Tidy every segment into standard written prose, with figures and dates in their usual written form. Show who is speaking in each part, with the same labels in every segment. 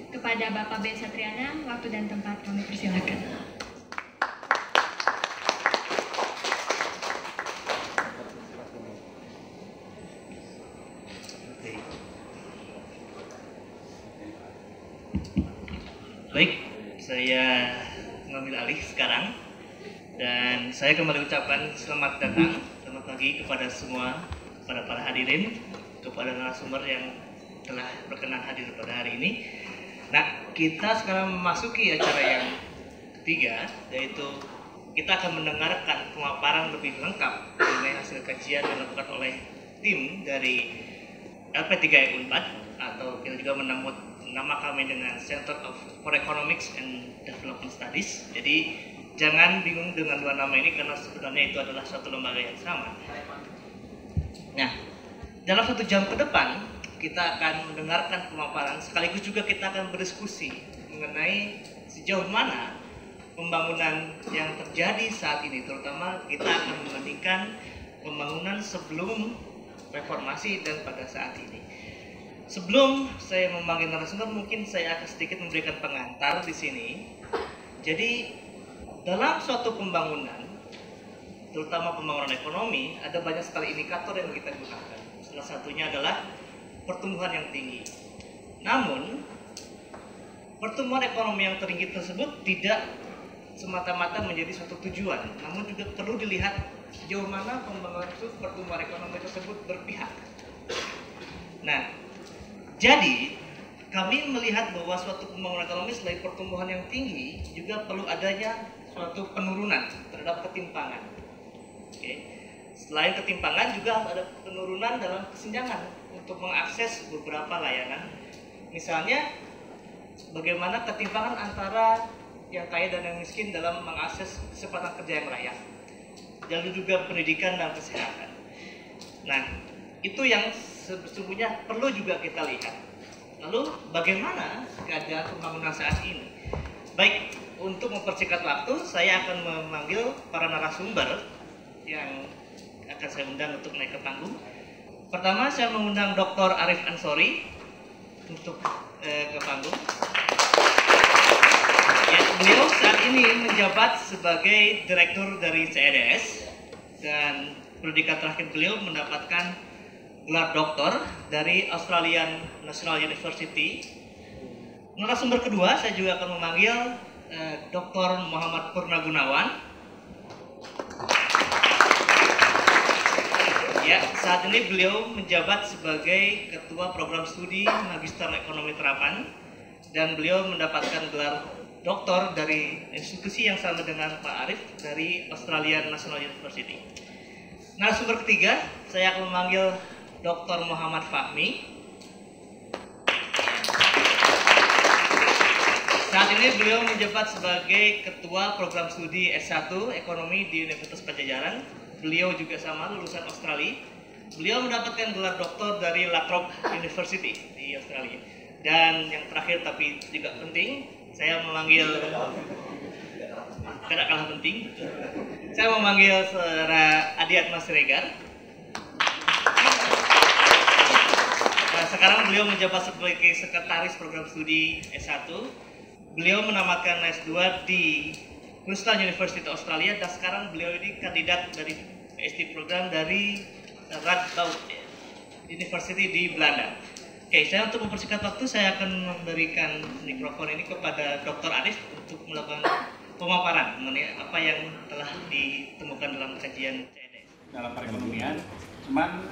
Speaker 1: Kepada Bapak B. Satriana, waktu dan tempat kami persilakan.
Speaker 2: Baik, saya mengambil alih sekarang dan saya kembali ucapkan selamat datang, selamat pagi kepada semua, kepada para hadirin, kepada narasumber yang telah berkenan hadir pada hari ini. Nah, kita sekarang memasuki acara yang ketiga, yaitu kita akan mendengarkan pemaparan lebih lengkap mengenai hasil kajian yang dilakukan oleh tim dari LP3 Unpad, atau kita juga menamut nama kami dengan Center for Economics and Development Studies. Jadi jangan bingung dengan dua nama ini karena sebenarnya itu adalah satu lembaga yang sama. Nah, dalam 1 jam ke depan kita akan mendengarkan pemaparan, sekaligus juga kita akan berdiskusi mengenai sejauh mana pembangunan yang terjadi saat ini, terutama kita akan membandingkan pembangunan sebelum reformasi dan pada saat ini. Sebelum saya memanggil narasumber, mungkin saya akan sedikit memberikan pengantar di sini. Jadi dalam suatu pembangunan, terutama pembangunan ekonomi, ada banyak sekali indikator yang kita gunakan. Salah satunya adalah pertumbuhan yang tinggi. Namun, pertumbuhan ekonomi yang tinggi tersebut tidak semata-mata menjadi suatu tujuan, namun juga perlu dilihat sejauh mana pembangunan itu, pertumbuhan ekonomi tersebut berpihak. Nah, jadi kami melihat bahwa suatu pembangunan ekonomi selain pertumbuhan yang tinggi, juga perlu adanya suatu penurunan terhadap ketimpangan. Oke. Selain ketimpangan, juga ada penurunan dalam kesenjangan untuk mengakses beberapa layanan. Misalnya, bagaimana ketimpangan antara yang kaya dan yang miskin dalam mengakses kesempatan kerja yang layak. Lalu juga pendidikan dan kesehatan. Nah, itu yang sesungguhnya perlu juga kita lihat. Lalu, bagaimana keadaan pembangunan saat ini? Baik, untuk mempersingkat waktu, saya akan memanggil para narasumber yang akan saya undang untuk naik ke panggung. Pertama, saya mengundang Dr. Arif Ansori untuk ke panggung. Ya, beliau saat ini menjabat sebagai direktur dari CEDS dan predikat terakhir beliau mendapatkan gelar doktor dari Australian National University. Narasumber kedua, saya juga akan memanggil Dr. Muhammad Purna Gunawan. Ya, saat ini beliau menjabat sebagai Ketua Program Studi Magister Ekonomi Terapan dan beliau mendapatkan gelar doktor dari institusi yang sama dengan Pak Arif dari Australian National University. Narasumber ketiga, saya akan memanggil Dr. Muhammad Fahmi. Saat ini beliau menjabat sebagai Ketua Program Studi S1 Ekonomi di Universitas Padjadjaran. Beliau juga sama, lulusan Australia. Beliau mendapatkan gelar doktor dari La Trobe University di Australia. Dan yang terakhir tapi juga penting, saya memanggil, tidak kalah penting, saya memanggil Saudara Adiatma Siregar. Nah, sekarang beliau menjabat sebagai Sekretaris Program Studi S1. Beliau menamatkan S2 di Queensland University Australia dan sekarang beliau ini kandidat dari PhD program dari Radboud University di Belanda. Oke, saya untuk mempersingkat waktu, saya akan memberikan mikrofon ini kepada Dr. Arif untuk melakukan pemaparan mengenai apa yang telah ditemukan dalam kajian CEDS.
Speaker 3: Dalam perekonomian, cuman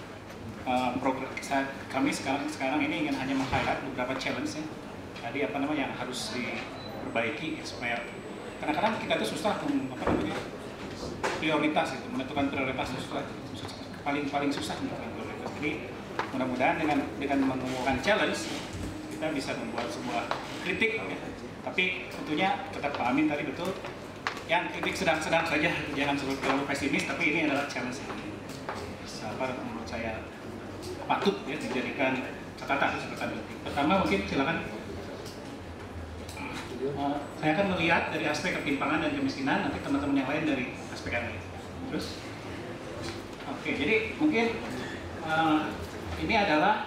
Speaker 3: kami sekarang ini ingin hanya meng-highlight beberapa challenge ya. Tadi yang harus diperbaiki supaya kadang-kadang kita itu susah prioritas itu, menentukan prioritas itu paling susah menentukan prioritas. Jadi mudah-mudahan dengan menemukan challenge kita bisa membuat sebuah kritik ya. Tapi tentunya tetap Pak Amin tadi betul, yang kritik sedang-sedang saja, jangan terlalu pesimis, tapi ini adalah challenge yang menurut saya patut ya dijadikan catatan. Pertama mungkin silakan. Saya akan melihat dari aspek ketimpangan dan kemiskinan, nanti teman-teman yang lain dari aspek yang lain. Terus, oke, jadi mungkin ini adalah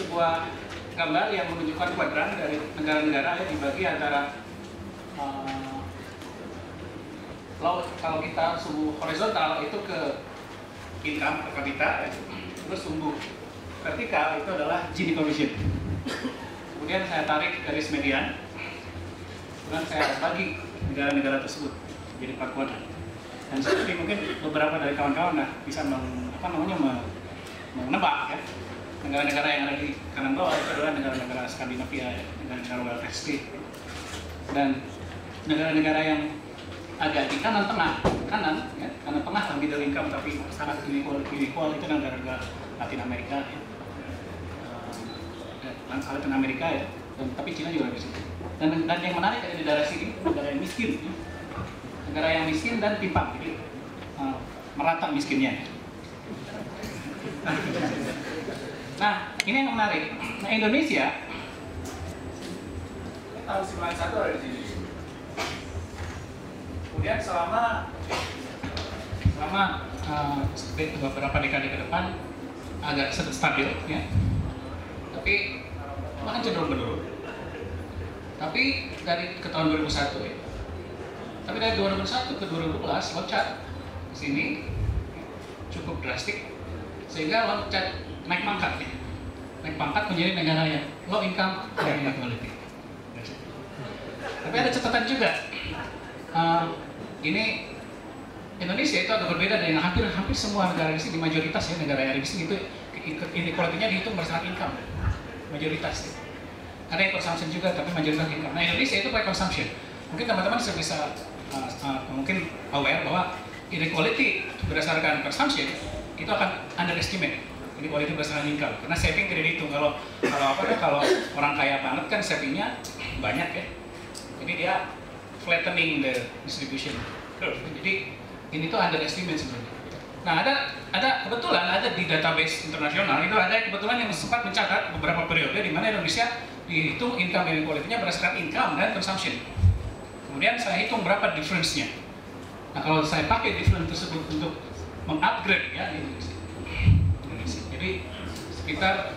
Speaker 3: sebuah gambar yang menunjukkan kuadran dari negara-negara yang dibagi antara kalau kita sumbu horizontal itu ke income per kapita, terus sumbu vertikal itu adalah Gini coefficient. Kemudian saya tarik garis median, kemudian saya bagi negara-negara tersebut jadi 4 kuadran. Dan seperti mungkin beberapa dari kawan-kawan bisa menebak ya, negara-negara yang ada di kanan bawah itu adalah negara-negara Skandinavia, ya, negara-negara well vested. Dan negara-negara yang agak di kanan tengah lah middle income tapi sangat inequal itu negara-negara Latin Amerika ya. Latin Amerika ya, tapi Cina juga ada di situ. Dan yang menarik ada di daerah sini negara yang miskin ya. Negara yang miskin dan timpang, jadi merata miskinnya. Nah, ini yang menarik. Nah, Indonesia tahun 91 ada di sini. Kemudian selama beberapa dekade ke depan agak stabil ya. Tapi bahkan cenderung menurun. Tapi dari ke tahun 2001 ya. Tapi dari 2001 ke 2012 loncat ke sini cukup drastik sehingga loncat naik pangkat ya. Naik pangkat menjadi negara yang low income dan inequality. Tapi ada catatan juga. Ini Indonesia itu agak berbeda dengan hampir semua negara di sini, mayoritas ya negara yang ada di sini itu inequality-nya dihitung berdasarkan income, mayoritas. Ya. Ada yang consumption juga, tapi mayoritas income. Nah, Indonesia itu by consumption. Mungkin teman-teman bisa mungkin aware bahwa inequality berdasarkan consumption itu akan underestimate inequality berdasarkan income. Karena saving tidak dihitung. Kalau orang kaya banget kan savingnya banyak ya. Jadi dia flattening the distribution curve. Jadi ini tuh underestimate sebenarnya. Nah, ada kebetulan ada di database internasional itu ada kebetulan yang sempat mencatat beberapa periode di mana Indonesia dihitung income inequality-nya berdasarkan income dan consumption. Kemudian saya hitung berapa difference-nya. Nah, kalau saya pakai difference tersebut untuk mengupgrade ya Indonesia. Jadi sekitar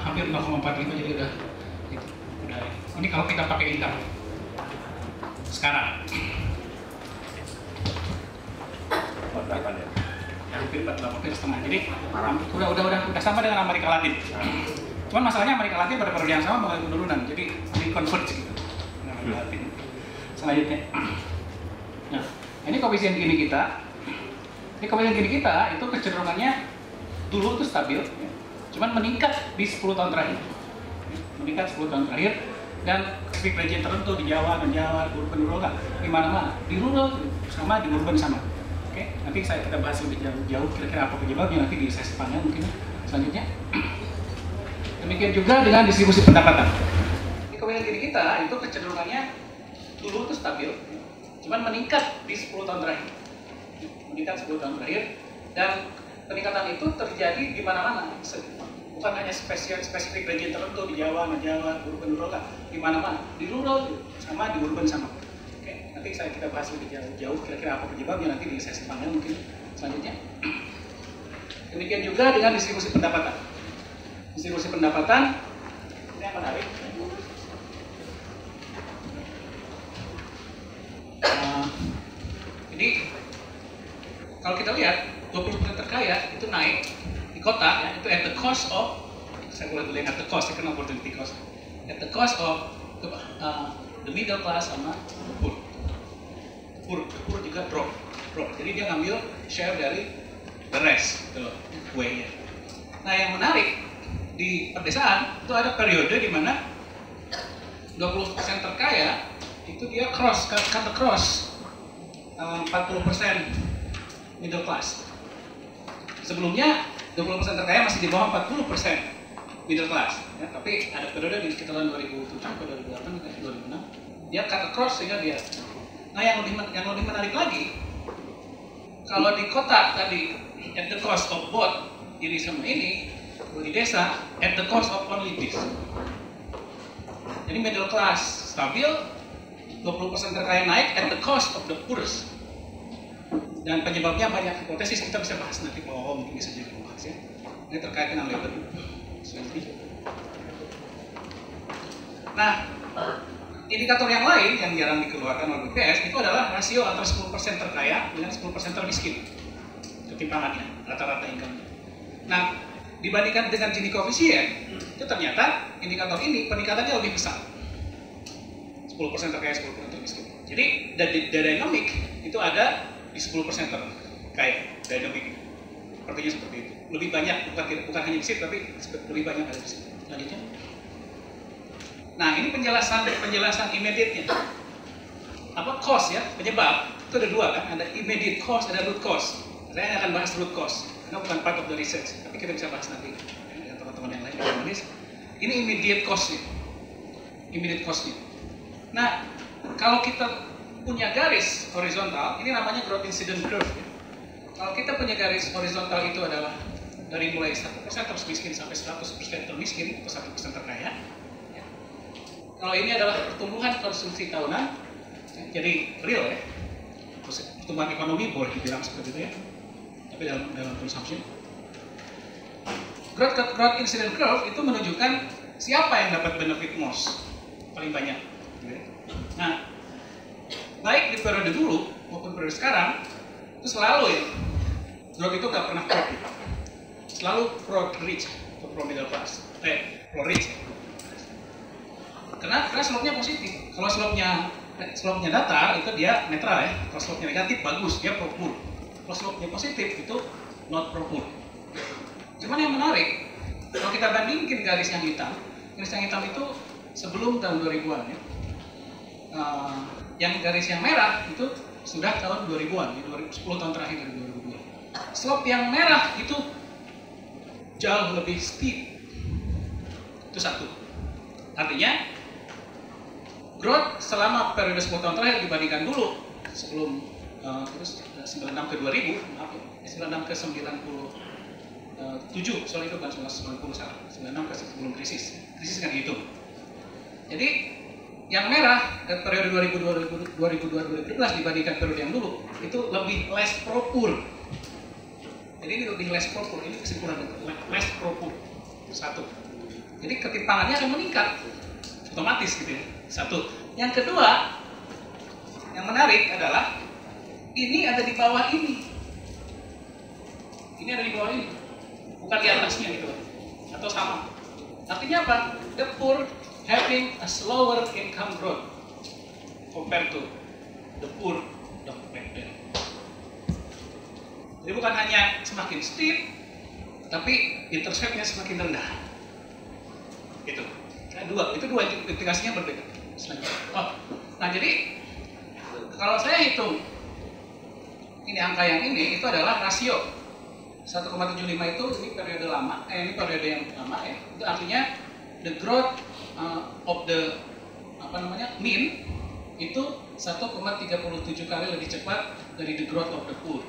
Speaker 3: hampir 0,45 jadi udah ini kalau kita pakai income sekarang. Hampir 48 setengah. Jadi udah sama dengan Amerika Latin. Cuman masalahnya Amerika Latin pada periode yang sama mengalami penurunan. Jadi ini converge gitu. Amerika Latin. Selanjutnya. Nah, ini koefisien Gini kita. Ini koefisien Gini kita itu kecenderungannya dulu itu stabil, ya. Cuman meningkat di 10 tahun terakhir. Meningkat 10 tahun terakhir dan di region tertentu di Jawa, urban rural di mana-mana. Di rural sama, di urban sama. Oke, nanti kita bahas lebih jauh kira-kira apa penyebabnya nanti di sesi panjang mungkin selanjutnya. Demikian juga dengan distribusi pendapatan. Di koefisien Gini kita itu kecenderungannya dulu itu stabil, cuman meningkat di 10 tahun terakhir. Meningkat 10 tahun terakhir dan peningkatan itu terjadi di mana-mana. Bukan hanya spesifik region tertentu di Jawa, urban rural di mana-mana. Di rural sama, di urban sama. Nanti kita bahas lebih jauh kira-kira apa penyebabnya nanti di sesi panjang mungkin selanjutnya. Demikian juga dengan distribusi pendapatan. Distribusi pendapatan ini yang menarik. Jadi kalau kita lihat 20% terkaya itu naik di kota ya, itu at the cost of, saya boleh bilang at the cost, saya kenal opportunity cost, at the cost of the middle class sama the poor. Pur juga drop. Jadi dia ngambil share dari the rest, gitu, kuenya. Nah, yang menarik di pedesaan itu ada periode di mana 20% terkaya itu dia cut across 40% middle class. Sebelumnya 20% terkaya masih di bawah 40% middle class, ya, tapi ada periode di sekitar tahun 2007 atau 2008 2006 dia cut across sehingga dia. Nah, yang lebih menarik lagi, kalau di kota tadi at the cost of both ini sama ini, di desa at the cost of only this. Jadi middle class stabil, 20% terkaya naik at the cost of the poorest. Dan penyebabnya banyak hipotesis, kita bisa bahas nanti mungkin bisa jadi bahas ya. Ini terkait dengan labor. Nah, indikator yang lain yang jarang dikeluarkan oleh BPS itu adalah rasio antara 10% terkaya dengan 10% termiskin. Ketimpangannya, rata-rata income. Nah, dibandingkan dengan Gini koefisien, itu ternyata indikator ini peningkatannya lebih besar. 10% terkaya, 10% termiskin. Jadi, dynamic itu ada di 10% terkaya, dynamic. Artinya seperti itu. Lebih banyak, bukan hanya di situ, tapi lebih banyak ada di situ. Lanjutnya. Nah, ini penjelasan immediate-nya. Apa cost ya, penyebab. Itu ada dua kan, ada immediate cost, ada root cost. Saya akan bahas root cost, karena bukan part of the research, tapi kita bisa bahas nanti dengan teman-teman yang lain yang menulis. Ini immediate cost-nya. Immediate cost-nya. Nah, kalau kita punya garis horizontal, ini namanya growth incident curve. Ya. Kalau kita punya garis horizontal itu adalah dari mulai 1% termiskin sampai 100% termiskin atau 1% terkaya. Ya. Kalau ini adalah pertumbuhan konsumsi tahunan, ya, jadi real ya. Pertumbuhan ekonomi boleh dibilang seperti itu ya. Tapi dalam consumption. Growth incident curve itu menunjukkan siapa yang dapat benefit most, paling banyak. Nah, baik di periode dulu maupun periode sekarang, itu selalu ya, growth itu nggak pernah pro, selalu pro rich atau pro middle class, pro rich. Karena slope-nya positif. Kalau slope-nya datar itu dia netral ya. Kalau slope-nya negatif bagus, dia pro poor. Kalau slope-nya positif itu not pro poor. Cuman yang menarik, kalau kita bandingkan garis yang hitam itu sebelum tahun 2000-an ya. Yang garis yang merah itu sudah tahun 2000-an, 10 tahun terakhir dari 2000-an. Slope yang merah itu jauh lebih steep. Itu satu. Artinya growth selama periode 10 tahun terakhir dibandingkan dulu sebelum terus 96 ke 2000, maaf ya, 96 ke 97, soal itu bukan 90 salah, 96 ke sebelum krisis kan dihitung. Jadi yang merah periode 2002-2013 dibandingkan periode yang dulu itu lebih less pro poor. Jadi ini lebih less pro poor, ini kesimpulan less pro poor. Satu. Jadi ketimpangannya akan meningkat otomatis gitu ya. Satu. Yang kedua, yang menarik adalah ini ada di bawah ini. Ini ada di bawah ini. Bukan di atasnya gitu. Atau sama. Artinya apa? The poor having a slower income growth compared to the poor back then. Jadi bukan hanya semakin steep, tapi intercept-nya semakin rendah. Gitu. Itu dua implikasinya berbeda. Nah jadi kalau saya hitung ini angka yang ini itu adalah rasio 1,75 itu ini periode lama, ini periode yang lama ya. Itu artinya the growth of the mean itu 1,37 kali lebih cepat dari the growth of the poor.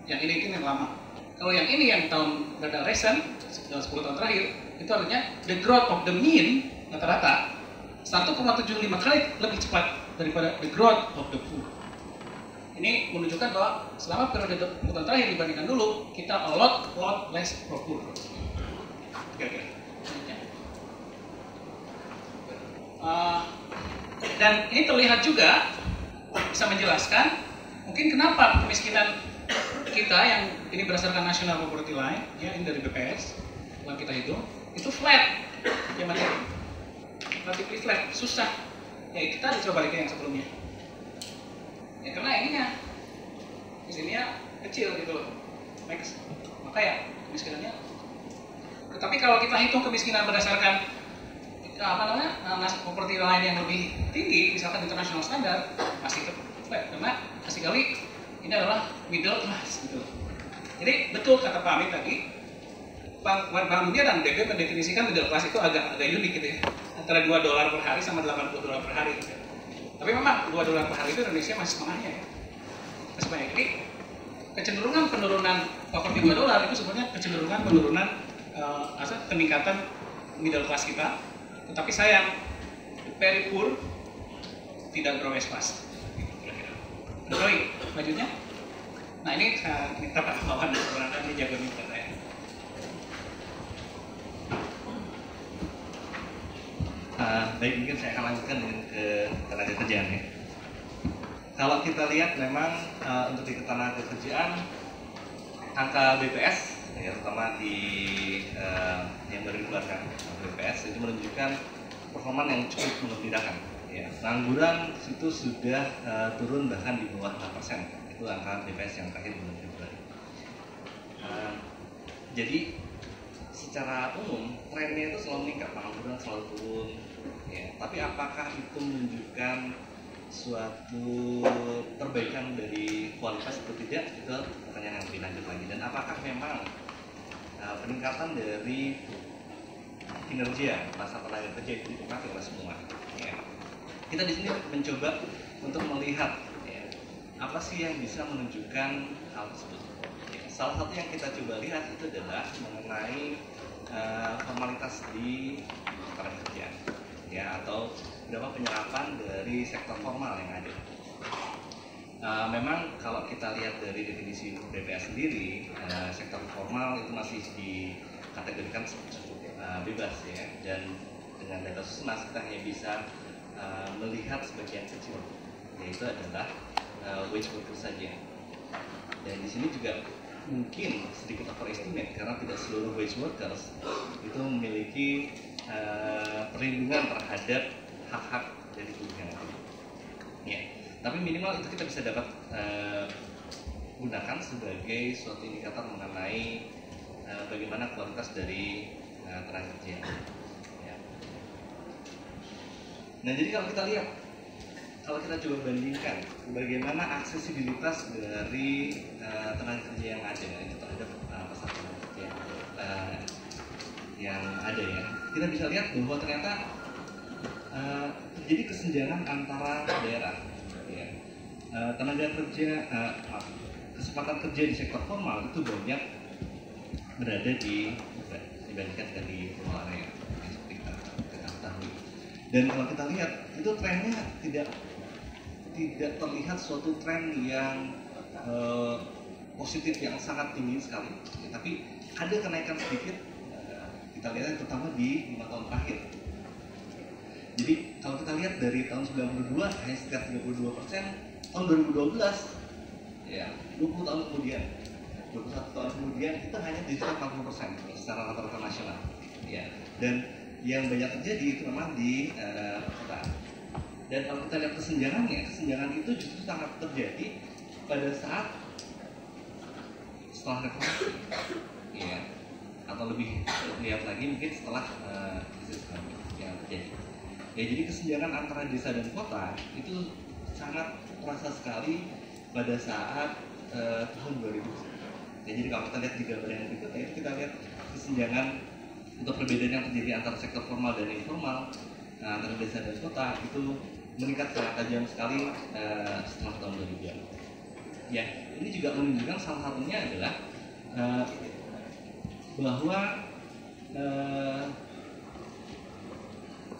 Speaker 3: Yang ini yang lama. Kalau yang ini yang tahun data recent, dalam 10 tahun terakhir, itu artinya the growth of the mean rata-rata 1,75 kali lebih cepat daripada the growth of the poor. Ini menunjukkan bahwa selama periode 10 tahun terakhir dibandingkan dulu, kita a lot less pro poor. Oke. Dan ini terlihat juga bisa menjelaskan mungkin kenapa kemiskinan kita yang ini berdasarkan National Poverty Line ya, ini dari BPS yang kita hitung itu flat ya, relatively flat, susah ya. Kita coba balik yang sebelumnya ya, karena ininya di sininya kecil gitu loh, max, maka ya kemiskinannya. Tetapi kalau kita hitung kemiskinan berdasarkan properti lain yang lebih tinggi, misalkan international standard, masih flat karena kasih kali ini adalah middle class gitu. Jadi betul kata Pak Amin tadi, Bank Dunia dan DB mendefinisikan middle class itu agak unik gitu ya, antara $2 per hari sama $80 per hari gitu. Tapi memang $2 per hari itu Indonesia masih setengahnya ya, masih banyak. Jadi kecenderungan penurunan properti $2 itu sebenarnya kecenderungan penurunan peningkatan middle class kita. Tetapi sayang, very poor tidak grow as fast. Roy, majunya. Nah ini minta Pak Wawan, sebenarnya dia jago minta ya.
Speaker 4: Baik, mungkin saya akan lanjutkan ke tenaga kerjaan ya. Kalau kita lihat memang untuk di tenaga kerjaan angka BPS ya, terutama di yang baru dikeluarkan BPS itu menunjukkan performa yang cukup mengembirakan. Ya, pengangguran itu sudah turun bahkan di bawah 6%. Itu angka BPS yang terakhir bulan Februari. Jadi secara umum trennya itu selalu meningkat, pengangguran selalu turun. Ya, tapi apakah itu menunjukkan suatu perbaikan dari kualitas atau tidak, itu pertanyaan yang lebih lanjut lagi. Dan apakah memang peningkatan dari kinerja pasar tenaga kerja itu dinikmati oleh semua? Ya. Kita di sini mencoba untuk melihat ya, apa sih yang bisa menunjukkan hal tersebut. Ya, salah satu yang kita coba lihat itu adalah mengenai formalitas di tenaga kerja, ya, atau berapa penyerapan dari sektor formal yang ada. Memang kalau kita lihat dari definisi BPS sendiri, sektor formal itu masih dikategorikan cukup bebas ya, dan dengan data Susnas kita hanya bisa melihat sebagian kecil, yaitu adalah wage workers saja. Dan di sini juga mungkin sedikit overestimate karena tidak seluruh wage workers itu memiliki perlindungan terhadap hak-hak dari buruh yang ada. Ya, tapi minimal itu kita bisa dapat gunakan sebagai suatu indikator mengenai bagaimana kualitas dari tenaga kerja. Ya. Nah, jadi kalau kita lihat, kalau kita coba bandingkan bagaimana aksesibilitas dari tenaga kerja yang ada itu terhadap pasar tenaga kerja yang ada ya, kita bisa lihat bahwa ternyata terjadi kesenjangan antara daerah. Ya. Tenaga kerja, kesempatan kerja di sektor formal itu banyak berada dibandingkan dengan di rural area yang seperti kita ketahui. Dan kalau kita lihat itu trennya tidak terlihat suatu tren yang positif yang sangat tinggi sekali, ya, tapi ada kenaikan sedikit. Kita lihat terutama di 5 tahun terakhir. Jadi kalau kita lihat dari tahun 92 hanya sekitar 32%, tahun 2012 ya 20 tahun kemudian, 21 tahun kemudian itu hanya di sekitar 40% secara rata-rata nasional. Ya. Dan yang banyak terjadi itu memang di kota. Dan kalau kita lihat kesenjangan itu justru sangat terjadi pada saat setelah reformasi, ya, atau lebih lihat lagi mungkin setelah krisis ekonomi yang terjadi. Ya, jadi kesenjangan antara desa dan kota itu sangat terasa sekali pada saat tahun 2000. Ya, jadi kalau kita lihat di gambar yang berikutnya itu kita lihat kesenjangan untuk perbedaan yang terjadi antara sektor formal dan informal antara desa dan kota itu meningkat sangat tajam sekali setelah tahun 2000. Ya, ini juga menunjukkan salah satunya adalah bahwa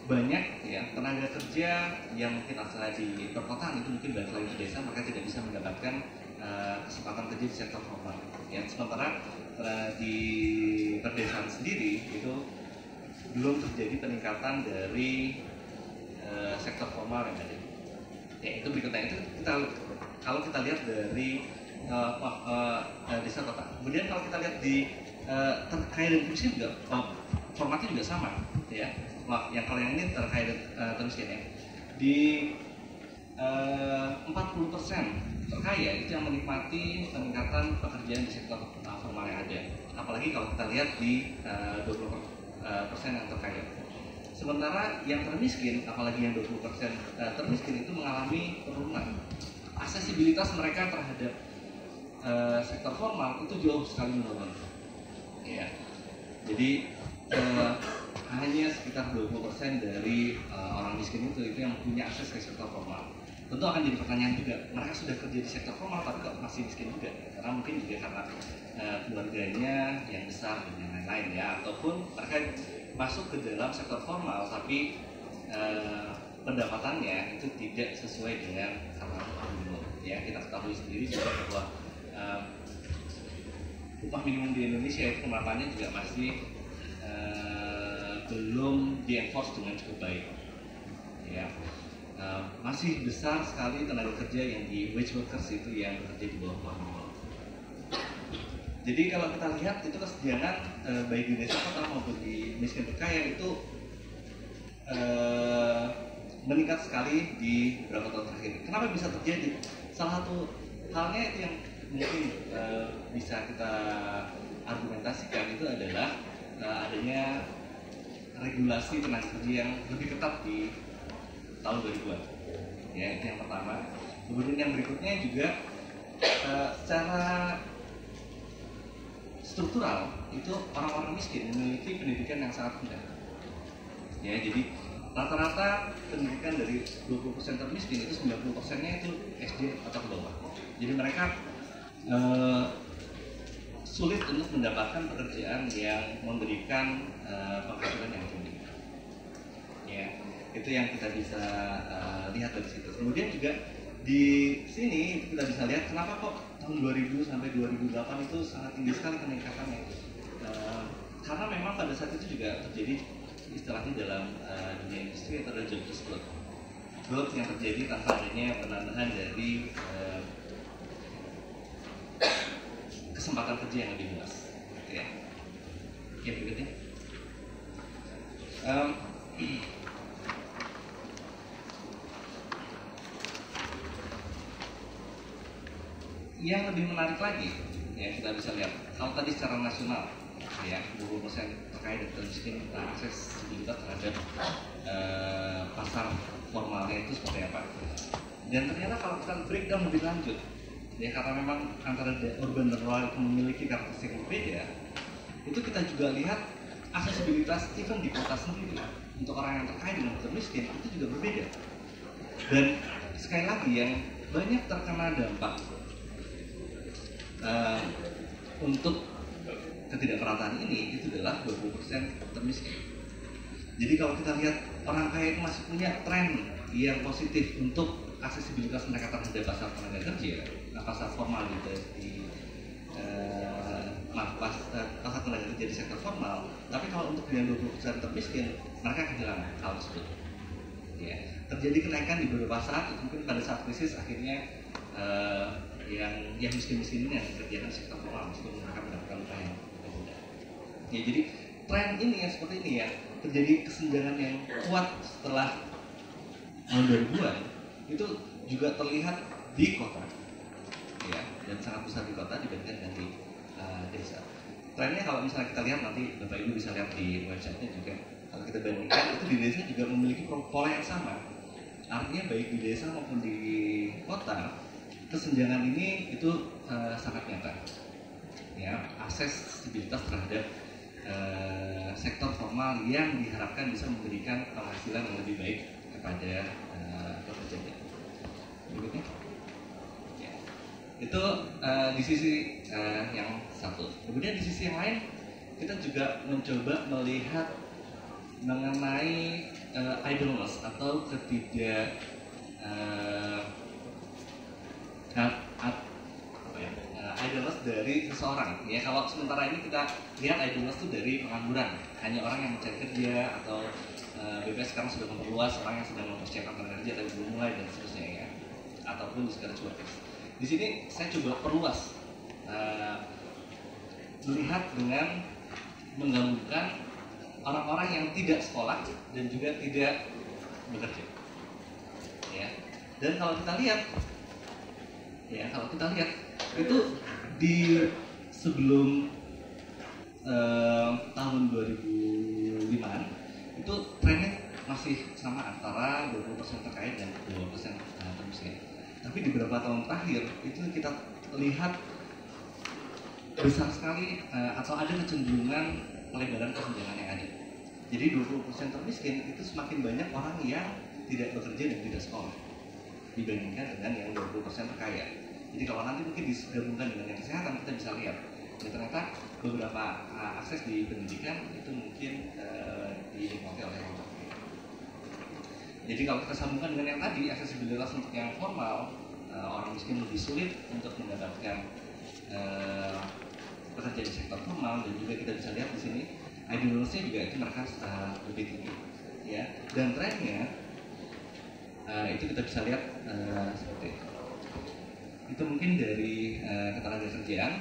Speaker 4: banyak ya tenaga kerja yang mungkin asalnya di perkotaan itu mungkin balik lagi ke desa, maka tidak bisa mendapatkan kesempatan kerja di sektor formal. Ya, sementara di perdesaan sendiri itu belum terjadi peningkatan dari sektor formal yang ada. Ya, itu berikutnya itu kalau kita lihat dari desa kota. Kemudian kalau kita lihat di terkait dengan miskin juga formatnya juga sama, ya. Yang kalau yang ini terkait termiskin ya. Di 40% terkaya itu yang menikmati peningkatan pekerjaan di sektor formal yang ada. Apalagi kalau kita lihat di 20% yang terkaya. Sementara yang termiskin, apalagi yang 20% termiskin itu mengalami penurunan. Aksesibilitas mereka terhadap sektor formal itu jauh sekali menurun. Ya. Jadi hanya sekitar 20% dari orang miskin itu yang punya akses ke sektor formal. Tentu akan jadi pertanyaan juga, mereka sudah kerja di sektor formal tapi kok masih miskin juga? Karena mungkin juga karena keluarganya yang besar dan yang lain-lain ya, ataupun mereka masuk ke dalam sektor formal tapi pendapatannya itu tidak sesuai dengan upah minimum. Ya, kita ketahui sendiri juga bahwa upah minimum di Indonesia itu penerapannya juga masih belum di-enforce dengan cukup baik. ya. Masih besar sekali tenaga kerja yang di wage workers itu yang bekerja di bawah upah minimum. Jadi kalau kita lihat itu kesenjangan baik di desa kota maupun di miskin berkaya itu meningkat sekali di beberapa tahun terakhir. Kenapa bisa terjadi? Salah satu halnya itu yang mungkin bisa kita argumentasikan itu adalah adanya regulasi tenaga kerja yang lebih ketat di tahun 2000-an. Ya, itu yang pertama. Kemudian yang berikutnya juga secara struktural itu orang-orang miskin memiliki pendidikan yang sangat rendah. Ya, jadi rata-rata pendidikan dari 20% termiskin itu 90%-nya itu SD atau ke bawah. Jadi mereka sulit untuk mendapatkan pekerjaan yang memberikan penghasilan yang tinggi. Ya, itu yang kita bisa lihat dari situ. Kemudian juga di sini kita bisa lihat kenapa kok tahun 2000 sampai 2008 itu sangat tinggi sekali peningkatannya. Karena memang pada saat itu juga terjadi istilahnya dalam dunia industri atau job growth yang terjadi tanpa adanya penambahan dari kesempatan kerja yang lebih luas. Gitu ya. Oke, berikutnya. Yang lebih menarik lagi, ya kita bisa lihat kalau tadi secara nasional, ya 20% terkait dengan miskin, aksesibilitas terhadap pasar formalnya itu seperti apa. Dan ternyata kalau kita breakdown lebih lanjut, ya karena memang antara urban dan rural itu memiliki karakteristik yang berbeda, itu kita juga lihat aksesibilitas even di kota sendiri untuk orang yang terkait dengan miskin itu juga berbeda. Dan sekali lagi yang banyak terkena dampak untuk ketidakmerataan ini itu adalah 20% termiskin. Jadi kalau kita lihat orang kaya itu masih punya tren yang positif untuk aksesibilitas mereka terhadap pasar tenaga kerja, pasar formal di pasar tenaga kerja di sektor formal. Tapi kalau untuk yang 20% termiskin, mereka kehilangan hal tersebut. Ya, terjadi kenaikan di beberapa saat, itu mungkin pada saat krisis akhirnya yang miskin-miskin ini yang dikerjakan sektor formal meskipun mereka mendapatkan upah yang mudah. Ya, jadi tren ini yang seperti ini ya terjadi kesenjangan yang kuat setelah tahun 2000-an itu juga terlihat di kota, ya, dan sangat besar di kota dibandingkan dengan di desa. Trennya kalau misalnya kita lihat nanti Bapak Ibu bisa lihat di website-nya juga, kalau kita bandingkan itu di desa juga memiliki pola yang sama. Artinya baik di desa maupun di kota kesenjangan ini itu sangat nyata. Ya, aksesibilitas terhadap sektor formal yang diharapkan bisa memberikan penghasilan yang lebih baik kepada pekerjanya. Berikutnya, ya. Itu di sisi yang satu. Kemudian di sisi yang lain kita juga mencoba melihat mengenai idleness atau ketidak idleness dari seseorang. Ya, kalau sementara ini kita lihat idleness itu dari pengangguran, hanya orang yang mencari kerja atau BPS sekarang sudah memperluas orang yang sedang mempersiapkan tenaga kerja tapi belum mulai dan seterusnya ya, ataupun discourage workers. Di sini saya coba perluas melihat dengan menggabungkan orang-orang yang tidak sekolah dan juga tidak bekerja. Ya. Dan kalau kita lihat itu di sebelum tahun 2005 itu trennya masih sama antara 20% terkait dan 20% termiskin. Tapi di beberapa tahun terakhir itu kita lihat besar sekali atau ada kecenderungan pelebaran kesenjangan yang ada. Jadi 20% termiskin itu semakin banyak orang yang tidak bekerja dan tidak sekolah dibandingkan dengan yang 20% terkaya. Jadi kalau nanti mungkin digabungkan dengan yang kesehatan kita bisa lihat ya, ternyata beberapa akses di pendidikan itu mungkin dinikmati oleh orang terkaya. Jadi kalau kita sambungkan dengan yang tadi aksesibilitas untuk yang formal, orang miskin lebih sulit untuk mendapatkan pekerjaan di sektor formal dan juga kita bisa lihat di sini idleness-nya juga itu mereka lebih tinggi ya. Dan trennya itu kita bisa lihat seperti itu. Itu mungkin dari ketenagakerjaan.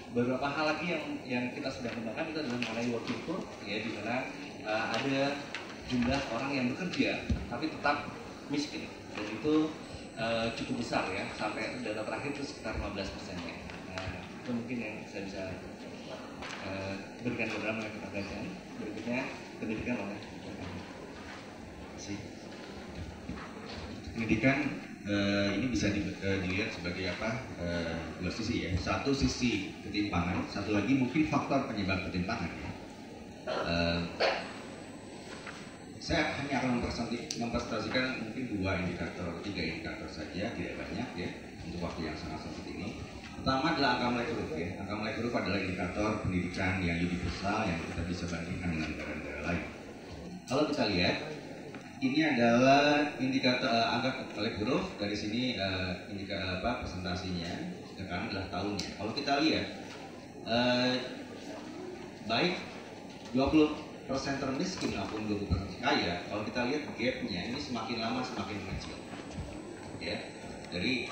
Speaker 4: Beberapa hal lagi yang kita sedang kembangkan itu adalah mengenai working poor, ya, di mana ada jumlah orang yang bekerja tapi tetap miskin, dan itu cukup besar ya, sampai data terakhir itu sekitar 15%-nya. Itu mungkin yang saya bisa berikan beberapa mengenai ketenagakerjaan. Berikutnya pendidikan oleh pendidikan. Ini bisa dilihat sebagai apa, dua sisi ya. Satu sisi ketimpangan, satu lagi mungkin faktor penyebab ketimpangan ya. Saya hanya akan mempresentasikan mungkin 2 indikator atau 3 indikator saja, tidak banyak ya, untuk waktu yang sangat sempit ini. Pertama adalah angka melek huruf ya. Angka melek huruf adalah indikator pendidikan yang universal yang kita bisa bandingkan dengan negara-negara lain. Kalau kita lihat, ini adalah indikator angka melek huruf. Dari sini indikator presentasinya, sekarang adalah tahunnya. Kalau kita lihat, baik 20% termiskin maupun 20% kaya, kalau kita lihat gapnya ini semakin lama semakin kecil. Ya, jadi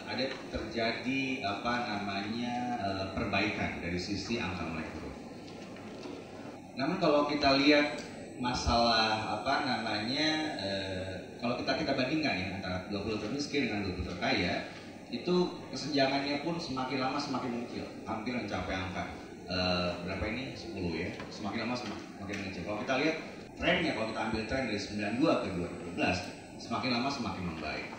Speaker 4: ada terjadi perbaikan dari sisi angka melek huruf. Namun kalau kita lihat masalah kalau kita bandingkan ya antara 20 termiskin dengan 20 terkaya, itu kesenjangannya pun semakin lama semakin mengecil, hampir mencapai angka berapa ini 10 ya, semakin lama semakin mengecil. Kalau kita lihat trennya, kalau kita ambil tren dari 92 ke 2012, semakin lama semakin membaik.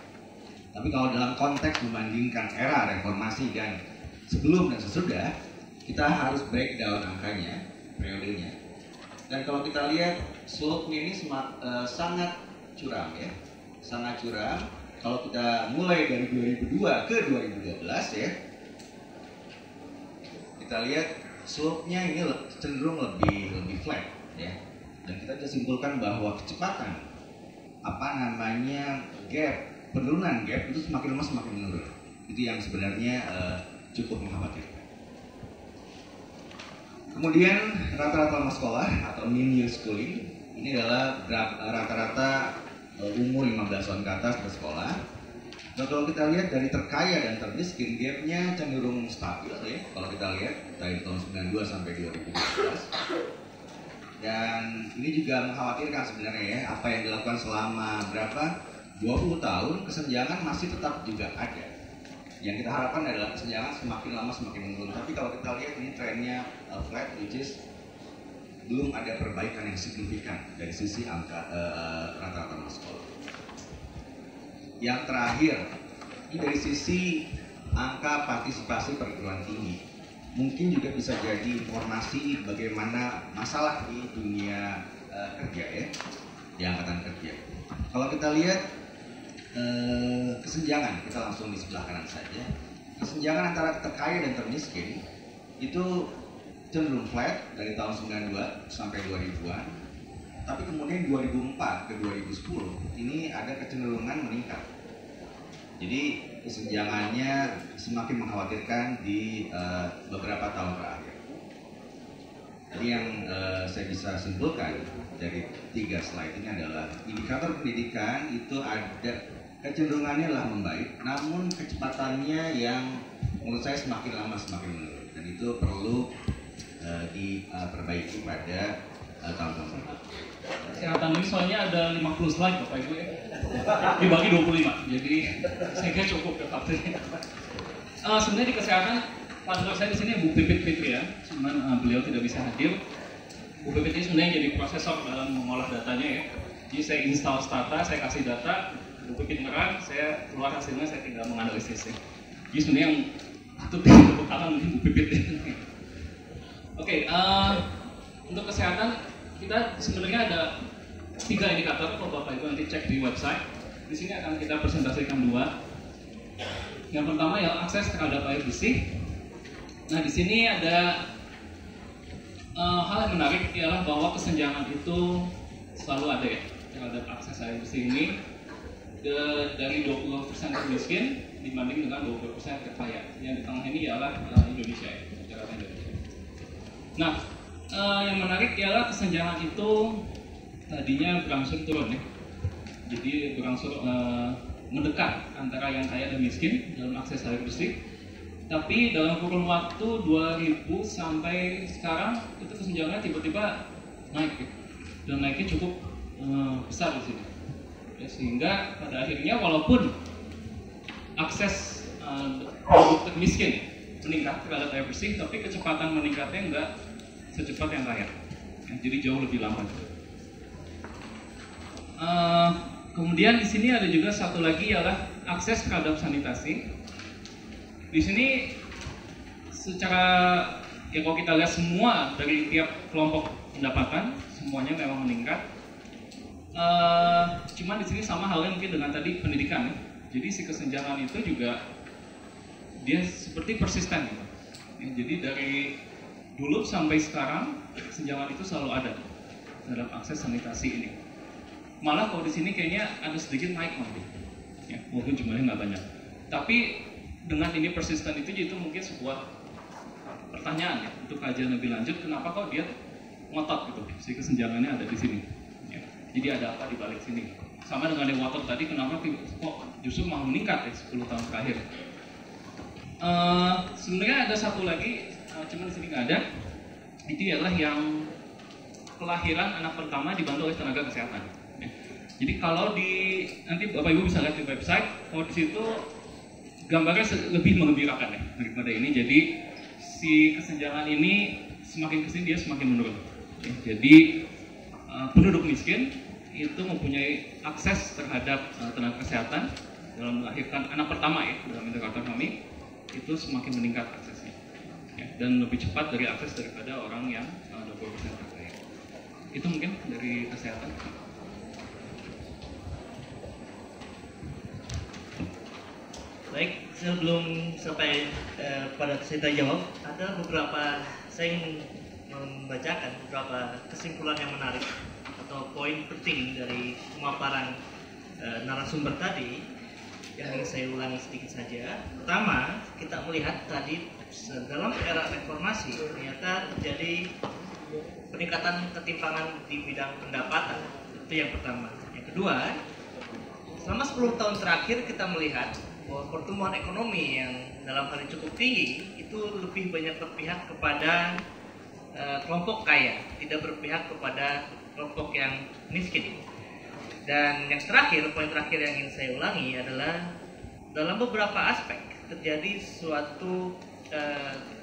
Speaker 4: Tapi kalau dalam konteks membandingkan era reformasi dan sebelum dan sesudah, kita harus breakdown angkanya, periodenya. Dan kalau kita lihat slope-nya ini sangat curam ya, sangat curam. Kalau kita mulai dari 2002 ke 2012 ya, kita lihat slope-nya ini cenderung lebih flat ya. Dan kita bisa simpulkan bahwa kecepatan penurunan gap itu semakin lama semakin menurun. Itu yang sebenarnya cukup mengkhawatirkan. Kemudian rata-rata lama sekolah atau mean year schooling, ini adalah rata-rata umur 15 tahun ke atas bersekolah. Dan kalau kita lihat dari terkaya dan termiskin, gapnya cenderung stabil ya. Kalau kita lihat dari tahun 92 sampai 2012. Dan ini juga mengkhawatirkan sebenarnya ya, apa yang dilakukan selama 20 tahun, kesenjangan masih tetap juga ada. Yang kita harapkan adalah kesenjangan semakin lama semakin menurun. Tapi kalau kita lihat ini trennya flat, which is belum ada perbaikan yang signifikan dari sisi angka rata-rata sekolah. Yang terakhir, ini dari sisi angka partisipasi perguruan tinggi. Mungkin juga bisa jadi informasi bagaimana masalah di dunia kerja ya, di angkatan kerja. Kalau kita lihat kesenjangan, kita langsung di sebelah kanan saja. Kesenjangan antara terkaya dan termiskin itu cenderung flat dari tahun 92 sampai 2000-an. Tapi kemudian 2004 ke 2010 ini ada kecenderungan meningkat. Jadi kesenjangannya semakin mengkhawatirkan di beberapa tahun terakhir. Jadi yang saya bisa simpulkan dari 3 slide ini adalah indikator pendidikan itu ada kecenderungannya lah membaik, namun kecepatannya yang menurut saya semakin lama semakin menurun, dan itu perlu diperbaiki pada tahun-tahun berikutnya.
Speaker 5: Kesehatan ini soalnya ada 50 slide Bapak Ibu ya, dibagi 25, jadi saya kira cukup ya waktunya. Sebenarnya di kesehatan, partner saya di sini Bu Pipit Fitri ya, cuman beliau tidak bisa hadir. Bu Pipit ini sebenarnya jadi prosesor dalam mengolah datanya ya. Jadi saya install Stata, saya kasih data, Bu Pipit ngeran, saya keluar hasilnya, saya tinggal menganalisisnya. Jadi sebenarnya yang patut tepuk tangan mungkin Bu Pipit. Oke, untuk kesehatan kita sebenarnya ada 3 indikator. Kalau Bapak Ibu nanti cek di website, di sini akan kita presentasikan 2. Yang pertama ya akses terhadap air bersih. Nah di sini ada hal yang menarik ialah bahwa kesenjangan itu selalu ada ya terhadap akses air bersih ini, dari 20% termiskin dibanding dengan 20% terkaya. Yang di tengah ini ialah Indonesia ya, masyarakat Indonesia. Nah yang menarik ialah kesenjangan itu tadinya berangsur turun ya. Jadi berangsur mendekat antara yang kaya dan miskin dalam akses air bersih. Tapi dalam kurun waktu 2000 sampai sekarang itu kesenjangannya tiba-tiba naik, dan naiknya cukup besar di sini. Ya, sehingga pada akhirnya walaupun akses penduduk termiskin meningkat terhadap air bersih, tapi kecepatan meningkatnya enggak secepat yang kaya. Ya, jadi jauh lebih lambat. Kemudian di sini ada juga satu lagi ialah akses terhadap sanitasi. Di sini secara ya kalau kita lihat semua dari tiap kelompok pendapatan semuanya memang meningkat. Cuma di sini sama halnya mungkin dengan tadi pendidikan. Ya. Jadi si kesenjangan itu juga dia seperti persisten gitu. Ya, jadi dari dulu sampai sekarang kesenjangan itu selalu ada dalam akses sanitasi ini. Malah kalau di sini kayaknya ada sedikit naik nanti, ya, walaupun jumlahnya nggak banyak. Tapi dengan ini persisten itu mungkin sebuah pertanyaan ya, untuk kajian lebih lanjut. Kenapa kok dia ngotot gitu? Si kesenjangannya ada di sini. Ya. Jadi ada apa di balik sini? Sama dengan yang water tadi, kenapa kok justru malah meningkat ya 10 tahun terakhir? Sebenarnya ada satu lagi, cuma di sini nggak ada. Itu adalah yang kelahiran anak pertama dibantu oleh tenaga kesehatan. Ya. Jadi kalau nanti Bapak Ibu bisa lihat di website, kalau di situ gambarnya lebih mengembirakan ya daripada ini. Jadi si kesenjangan ini semakin kesini dia semakin menurun. Ya, jadi penduduk miskin itu mempunyai akses terhadap tenaga kesehatan dalam melahirkan anak pertama ya dalam indikator kami itu semakin meningkat aksesnya ya, dan lebih cepat dari akses daripada orang yang 20% terkaya. Itu mungkin dari kesehatan.
Speaker 2: Baik, sebelum sampai pada cerita jawab, ada beberapa saya ingin membacakan beberapa kesimpulan yang menarik atau poin penting dari pemaparan narasumber tadi yang ingin saya ulangi sedikit saja. Pertama, kita melihat tadi dalam era reformasi ternyata terjadi peningkatan ketimpangan di bidang pendapatan. Itu yang pertama. Yang kedua, selama 10 tahun terakhir kita melihat bahwa pertumbuhan ekonomi yang dalam hal ini cukup tinggi itu lebih banyak berpihak kepada kelompok kaya, tidak berpihak kepada kelompok yang miskin. Dan yang terakhir, poin terakhir yang ingin saya ulangi adalah dalam beberapa aspek terjadi suatu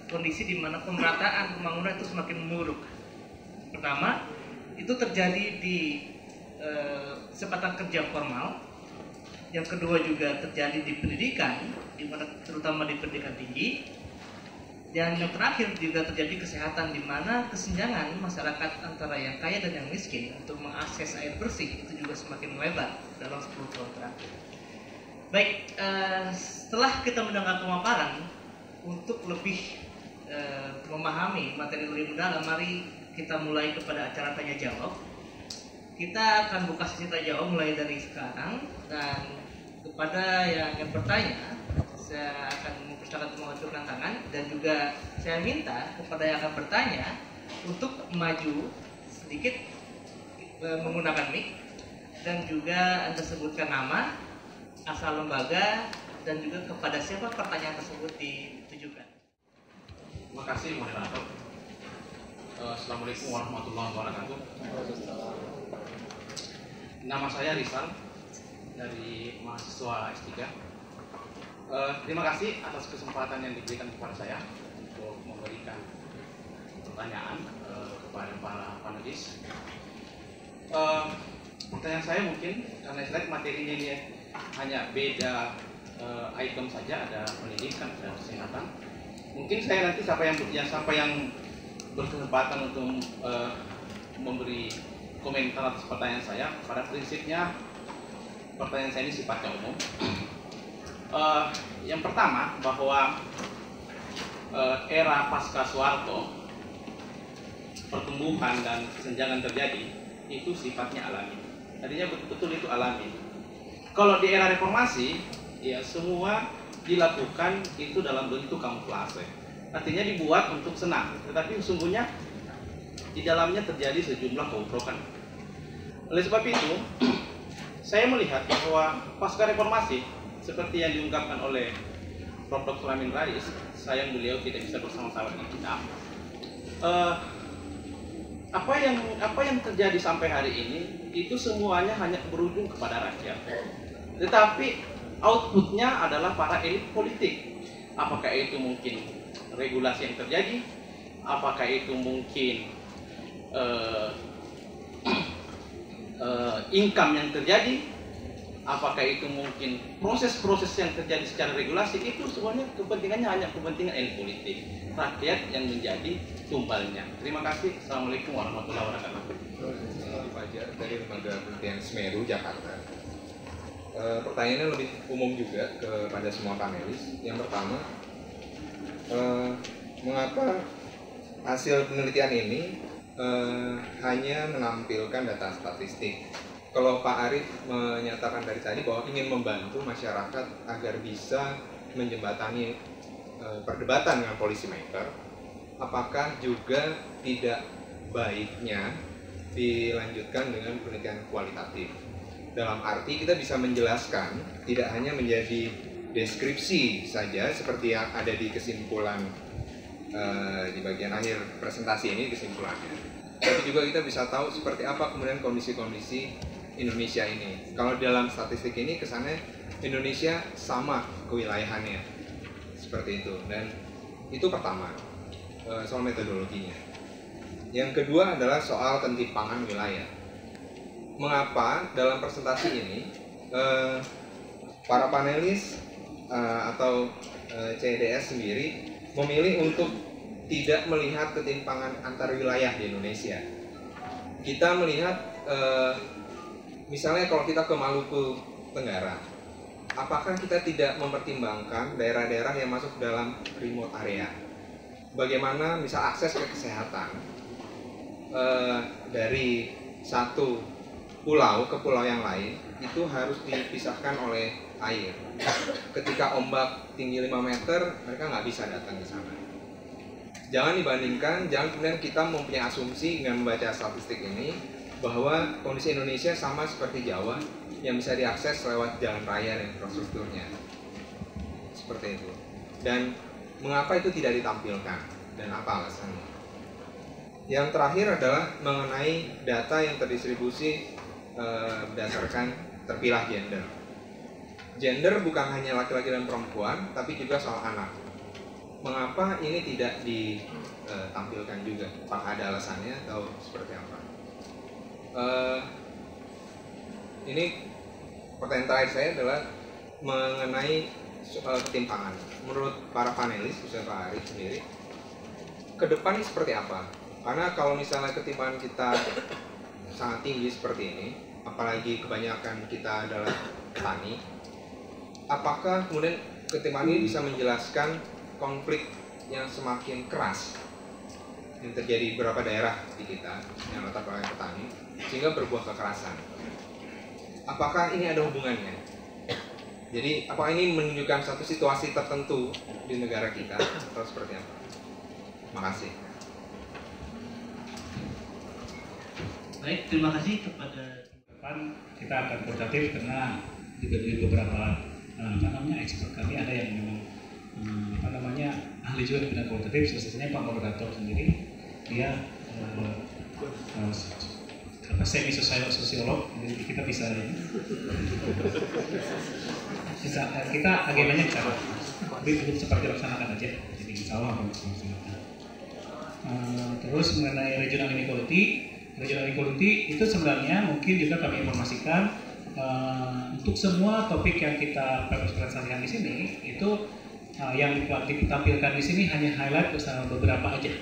Speaker 2: kondisi di mana pemerataan pembangunan itu semakin memburuk. Pertama, itu terjadi di kesempatan kerja formal. Yang kedua juga terjadi di pendidikan, di mana terutama di pendidikan tinggi. Dan yang terakhir juga terjadi kesehatan, di mana kesenjangan masyarakat antara yang kaya dan yang miskin untuk mengakses air bersih itu juga semakin melebar dalam 10 tahun terakhir. Baik, setelah kita mendengar pemaparan, untuk lebih memahami materi lebih mendalam, mari kita mulai kepada acara tanya jawab. Kita akan buka sesi tanya jawab mulai dari sekarang, dan kepada yang bertanya saya akan mempersilakan untuk mengajukan tangan, dan juga saya minta kepada yang akan bertanya untuk maju sedikit menggunakan mic, dan juga Anda sebutkan nama, asal lembaga, dan juga kepada siapa pertanyaan tersebut ditujukan.
Speaker 6: Terima kasih moderator. Assalamualaikum warahmatullahi wabarakatuh. Nama saya Rizal dari mahasiswa S3. Terima kasih atas kesempatan yang diberikan kepada saya untuk memberikan pertanyaan kepada para panelis. Pertanyaan saya mungkin karena slide materinya ini hanya beda item saja, ada pendidikan, ada kesehatan. Mungkin saya nanti siapa yang berkesempatan untuk memberi komentar atas pertanyaan saya. Pada prinsipnya pertanyaan saya ini sifatnya umum. Yang pertama, bahwa era pasca Soeharto pertumbuhan dan kesenjangan terjadi itu sifatnya alami. Artinya betul-betul itu alami. Kalau di era reformasi, ya semua dilakukan itu dalam bentuk kamuflase. Artinya dibuat untuk senang, tetapi sesungguhnya di dalamnya terjadi sejumlah kebodohan. Oleh sebab itu, saya melihat bahwa pasca reformasi seperti yang diungkapkan oleh Prof. Dr. Amin Rais, sayang beliau tidak bisa bersama-sama dengan kita. Apa yang terjadi sampai hari ini itu semuanya hanya berujung kepada rakyat. Tetapi outputnya adalah para elit politik. Apakah itu mungkin regulasi yang terjadi? Apakah itu mungkin income yang terjadi? Apakah itu mungkin proses-proses yang terjadi secara regulasi? Itu semuanya kepentingannya hanya kepentingan elit politik. Rakyat yang menjadi tumbalnya. Terima kasih. Assalamualaikum warahmatullahi wabarakatuh.
Speaker 7: Fajar dari Lembaga Penelitian Semeru, Jakarta. Pertanyaannya lebih umum juga kepada semua panelis. Yang pertama, mengapa hasil penelitian ini hanya menampilkan data statistik? Kalau Pak Arief menyatakan dari tadi bahwa ingin membantu masyarakat agar bisa menjembatani perdebatan dengan policy maker, apakah juga tidak baiknya dilanjutkan dengan penelitian kualitatif? Dalam arti kita bisa menjelaskan, tidak hanya menjadi deskripsi saja seperti yang ada di kesimpulan di bagian akhir presentasi ini, kesimpulannya, tapi juga kita bisa tahu seperti apa kemudian kondisi-kondisi Indonesia ini. Kalau dalam statistik ini kesannya Indonesia sama kewilayahannya seperti itu, dan itu pertama soal metodologinya. Yang kedua adalah soal ketimpangan wilayah. Mengapa dalam presentasi ini para panelis atau CDS sendiri memilih untuk tidak melihat ketimpangan antar wilayah di Indonesia? Kita melihat misalnya kalau kita ke Maluku Tenggara, apakah kita tidak mempertimbangkan daerah-daerah yang masuk dalam remote area? Bagaimana misal akses ke kesehatan dari satu pulau ke pulau yang lain itu harus dipisahkan oleh air. Ketika ombak tinggi 5 meter, mereka nggak bisa datang ke sana. Jangan dibandingkan, jangan kemudian kita mempunyai asumsi dengan membaca statistik ini bahwa kondisi Indonesia sama seperti Jawa yang bisa diakses lewat jalan raya dan infrastrukturnya. Seperti itu. Dan mengapa itu tidak ditampilkan dan apa alasannya? Yang terakhir adalah mengenai data yang terdistribusi berdasarkan terpilah gender. Gender bukan hanya laki-laki dan perempuan, tapi juga soal anak. Mengapa ini tidak ditampilkan juga? Apakah ada alasannya atau seperti apa? Ini pertanyaan terakhir saya adalah mengenai soal ketimpangan. Menurut para panelis, khususnya Pak Arief sendiri, ke depan seperti apa? Karena kalau misalnya ketimpangan kita sangat tinggi seperti ini, apalagi kebanyakan kita adalah petani, apakah kemudian ketimpangan ini bisa menjelaskan konflik yang semakin keras yang terjadi di beberapa daerah di kita yang latar belakang petani sehingga berbuah kekerasan? Apakah ini ada hubungannya? Jadi apakah ini menunjukkan satu situasi tertentu di negara kita atau seperti apa? Terima kasih.
Speaker 2: Baik, terima kasih kepada
Speaker 3: kita akan kualitatif karena di beberapa expert kami ada yang memang ahli juga di bidang kualitatif, khususnya Pak moderator sendiri dia semi sosiolog, jadi kita bisa kita agendanya bisa seperti laksanakan aja, jadi insya Allah akan dilaksanakan. Terus mengenai regional inequality itu sebenarnya mungkin juga kami informasikan untuk semua topik yang kita presentasikan di sini itu yang ditampilkan di sini hanya highlight beberapa aja.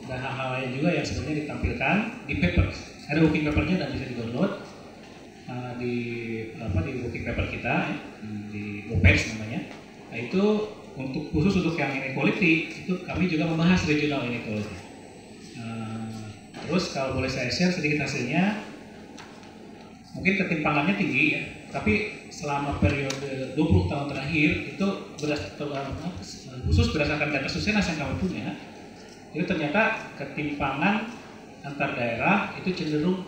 Speaker 3: Dan hal-hal lain juga yang sebenarnya ditampilkan di paper. Ada working papernya dan bisa di-download di working paper kita di OPEX namanya. Nah itu khusus untuk yang inequality itu kami juga membahas regional inequality. Terus kalau boleh saya share sedikit hasilnya, mungkin ketimpangannya tinggi ya, tapi selama periode 20 tahun terakhir itu khusus berdasarkan data Susenas yang kami punya, itu ternyata ketimpangan antar daerah itu cenderung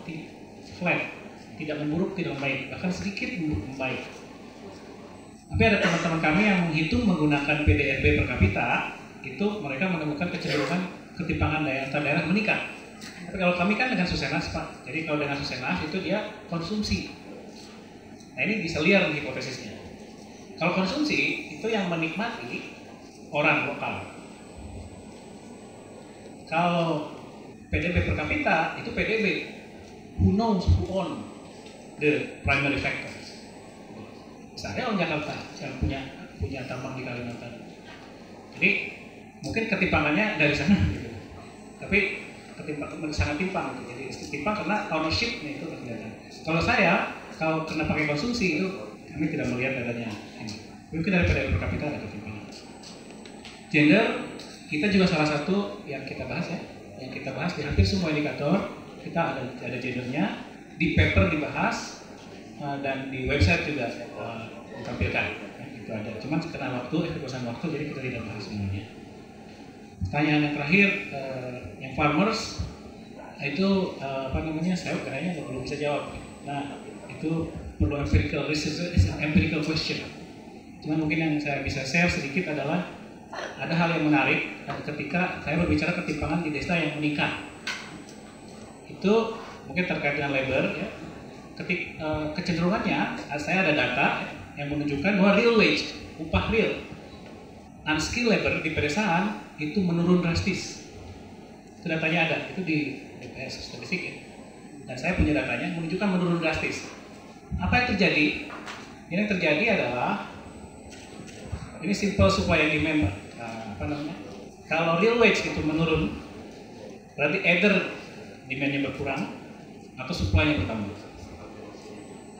Speaker 3: flat,
Speaker 8: tidak memburuk, tidak membaik, bahkan sedikit membaik. Tapi ada teman-teman kami yang menghitung menggunakan PDRB per kapita, itu mereka menemukan kecenderungan ketimpangan antar daerah meningkat. Tapi kalau kami kan dengan Susenas Pak, jadi kalau dengan Susenas itu dia konsumsi. Nah ini bisa liar hipotesisnya. Kalau konsumsi itu yang menikmati orang lokal. Kalau PDB per kapita itu PDB, who knows who own the primary factors. Misalnya orang Jakarta yang punya tambang di Kalimantan. Jadi mungkin ketimpangannya dari sana gitu. Tapi sangat timpang gitu. Jadi timpang karena ownership-nya itu kelihatan. Kalau kena pakai konsumsi itu kami tidak melihat adanya ini. Mungkin dari PDB per kapita ada ketimpangan. Gender kita juga salah satu yang kita bahas ya. Yang kita bahas di hampir semua indikator kita ada gendernya, di paper dibahas dan di website juga ditampilkan. Itu ada. Cuman karena keterbatasan waktu jadi kita tidak bahas semuanya. Pertanyaan yang terakhir, yang farmers itu saya kayaknya belum bisa jawab. Nah itu perlu empirical research, empirical question. Cuman mungkin yang saya bisa share sedikit adalah ada hal yang menarik ketika saya berbicara ketimpangan di desa yang meningkat. Itu mungkin terkait dengan labor ya. Kecenderungannya saya ada data yang menunjukkan bahwa real wage, upah real, unskilled labor di pedesaan itu menurun drastis. Itu datanya ada, itu di BPS statistik ya. Dan saya punya datanya menunjukkan menurun drastis. Apa yang terjadi? Yang terjadi adalah ini simple supply and demand. Kalau real wage itu menurun, berarti either demand-nya berkurang atau supply-nya bertambah.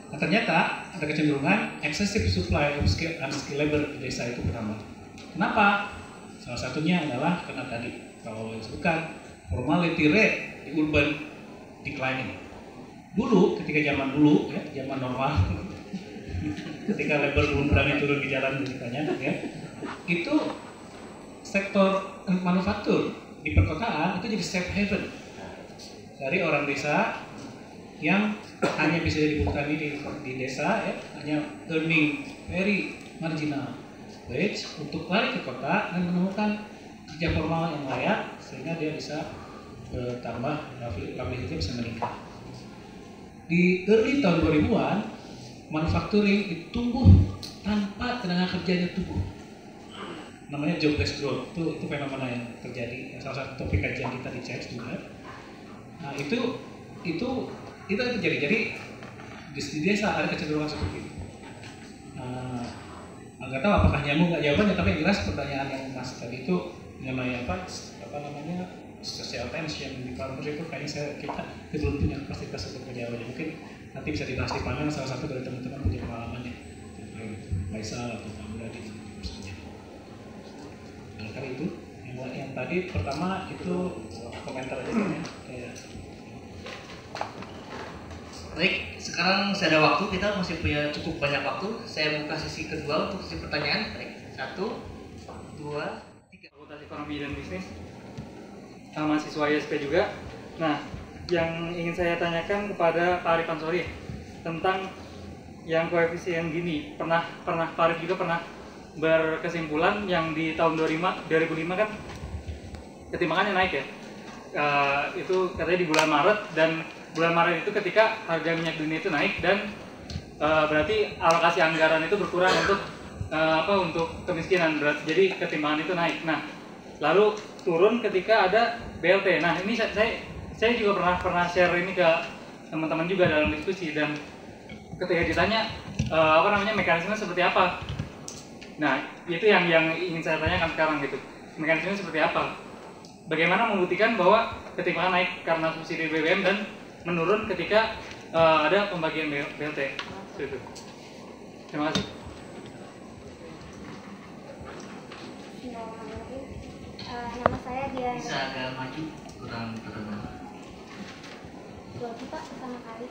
Speaker 8: Nah, ternyata ada kecenderungan excessive supply of unskilled labor di desa itu bertambah. Kenapa? Salah satunya adalah karena tadi kalau disebutkan formality rate di urban declining. Dulu, ketika zaman normal, ketika labor belum berani turun di jalan beritanya, ya, itu sektor manufaktur di perkotaan itu jadi safe haven dari orang desa yang hanya bisa jadi buruh tani di desa, ya, hanya earning very marginal wage untuk lari ke kota dan menemukan kerja formal yang layak sehingga dia bisa bertambah, livelihoodnya bisa meningkat. Di early tahun 2000-an manufacturing itu tumbuh tanpa tenaga kerjanya tumbuh. Namanya jobless growth, itu fenomena yang terjadi, salah satu topik kajian kita di CX juga. Nah itu terjadi. Jadi di desa ada kecenderungan seperti itu. Nggak tahu apakah nyambung nggak jawabannya, tapi yang jelas pertanyaan yang Mas tadi itu mengenai social tension di farmers itu kayaknya kita belum punya kapasitas untuk menjawabnya. Mungkin nanti bisa dibahas di panel salah satu dari teman-teman punya pengalamannya, Faisal atau Pak Muradi misalnya. Nah, kali itu yang tadi pertama itu komentar aja ya.
Speaker 2: Baik, sekarang saya ada waktu, kita masih punya cukup banyak waktu. Saya buka sesi kedua untuk sesi pertanyaan. Baik, 1, 2, 3.
Speaker 9: Fakultas Ekonomi dan Bisnis, mahasiswa ISP juga. Nah, yang ingin saya tanyakan kepada Pak Arif Ansori tentang yang koefisien gini. Pernah Pak Arif juga pernah berkesimpulan yang di tahun 2005 kan ketimpangannya naik ya. Itu katanya di bulan Maret, dan bulan Maret itu ketika harga minyak dunia itu naik dan berarti alokasi anggaran itu berkurang untuk kemiskinan, jadi ketimpangan itu naik. Nah, lalu turun ketika ada BLT. Nah, ini saya juga pernah share ini ke teman-teman juga dalam diskusi, dan ketika ditanya mekanisme seperti apa. Nah, itu yang ingin saya tanyakan sekarang gitu. Mekanisme seperti apa? Bagaimana membuktikan bahwa ketimpangan naik karena subsidi BBM dan menurun ketika ada pembagian BLT? Itu. Terima kasih.
Speaker 10: Nama saya Dian.
Speaker 2: Bisa agak maju, kurang terdengar.
Speaker 10: Buat Pak pertama kali.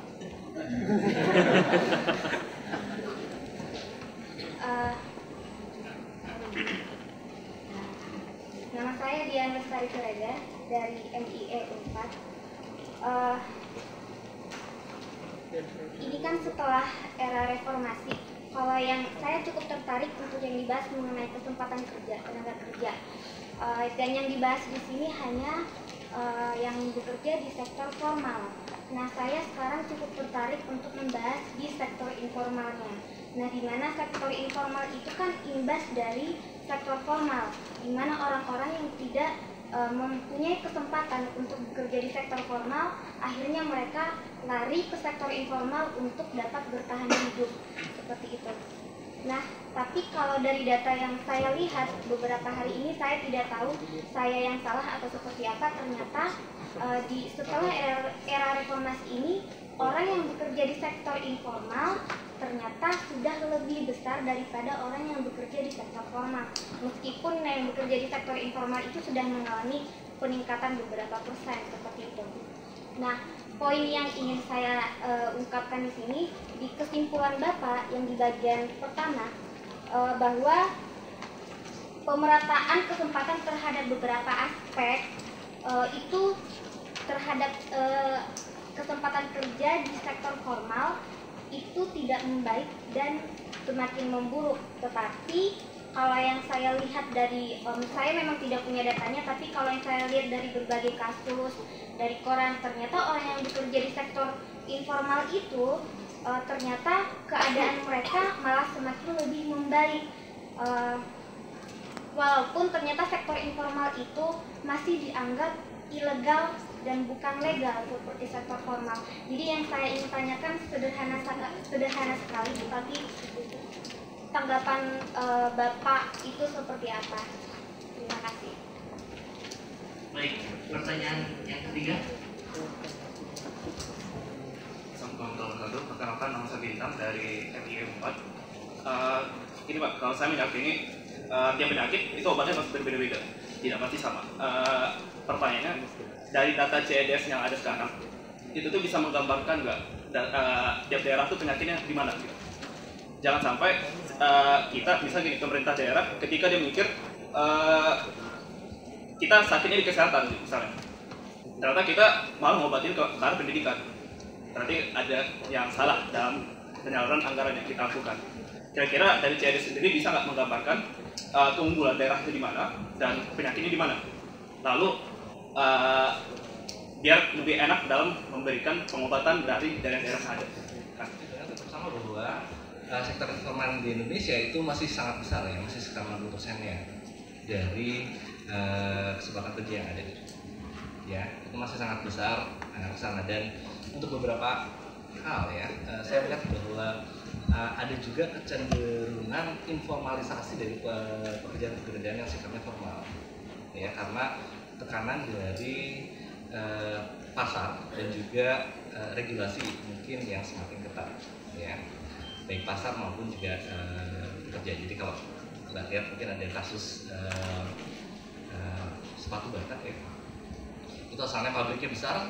Speaker 10: Nama saya Dian Lestari Siregar dari MIE 4. ini kan setelah era reformasi. Kalau yang saya cukup tertarik untuk yang dibahas mengenai kesempatan kerja, tenaga kerja. Dan yang dibahas di sini hanya yang bekerja di sektor formal. Nah, saya sekarang cukup tertarik untuk membahas di sektor informalnya. Nah, di mana sektor informal itu kan imbas dari sektor formal, di mana orang-orang yang tidak mempunyai kesempatan untuk bekerja di sektor formal, akhirnya mereka lari ke sektor informal untuk dapat bertahan hidup, seperti itu. Nah, tapi kalau dari data yang saya lihat beberapa hari ini, saya tidak tahu saya yang salah atau seperti apa. Ternyata setelah era reformasi ini, orang yang bekerja di sektor informal ternyata sudah lebih besar daripada orang yang bekerja di sektor formal. Meskipun yang bekerja di sektor informal itu sudah mengalami peningkatan beberapa persen seperti itu. Nah, poin yang ingin saya ungkapkan di sini, di kesimpulan Bapak yang di bagian pertama, bahwa pemerataan kesempatan terhadap beberapa aspek itu terhadap kesempatan kerja di sektor formal itu tidak membaik dan semakin memburuk. Tetapi kalau yang saya lihat dari, saya memang tidak punya datanya, tapi kalau yang saya lihat dari berbagai kasus, dari koran, ternyata orang yang bekerja di sektor informal itu ternyata keadaan mereka malah semakin lebih membaik. Walaupun ternyata sektor informal itu masih dianggap ilegal dan bukan legal seperti sektor formal. Jadi yang saya ingin tanyakan sederhana sekali, tapi tanggapan Bapak itu seperti apa? Terima kasih.
Speaker 2: Baik, pertanyaan yang ketiga.
Speaker 6: Assalamualaikum. Perkenalkan, nama saya Bintang dari FIM 4. Ini Pak, kalau saya meyakini tiap penyakit itu obatnya pasti berbeda-beda, tidak pasti sama. Pertanyaannya, dari data CEDS yang ada sekarang, itu tuh bisa menggambarkan nggak tiap daerah tuh penyakitnya di mana? Gitu. Jangan sampai kita, misalnya gini, pemerintah daerah ketika dia mikir kita sakitnya di kesehatan, misalnya, ternyata kita malah ngobatin ke arah pendidikan. Berarti ada yang salah dalam penyaluran anggaran yang kita lakukan. Kira-kira dari CEDS sendiri bisa nggak menggambarkan keunggulan daerah itu di mana dan penyakitnya di mana? Lalu biar lebih enak dalam memberikan pengobatan dari daerah-daerah yang ada.
Speaker 4: Kita tetap sama bahwa sektor informal di Indonesia itu masih sangat besar ya, masih sekitar 60%-nya dari kesempatan kerja yang ada. Ya, itu masih sangat besar ke sana. Dan untuk beberapa hal ya, saya melihat bahwa ada juga kecenderungan informalisasi dari pekerjaan-pekerjaan yang sifatnya formal. Ya, karena tekanan dari pasar dan juga regulasi mungkin yang semakin ketat, ya, baik pasar maupun juga pekerja. Jadi kalau kita lihat mungkin ada kasus sepatu batak ya, itu asalnya pabriknya besar,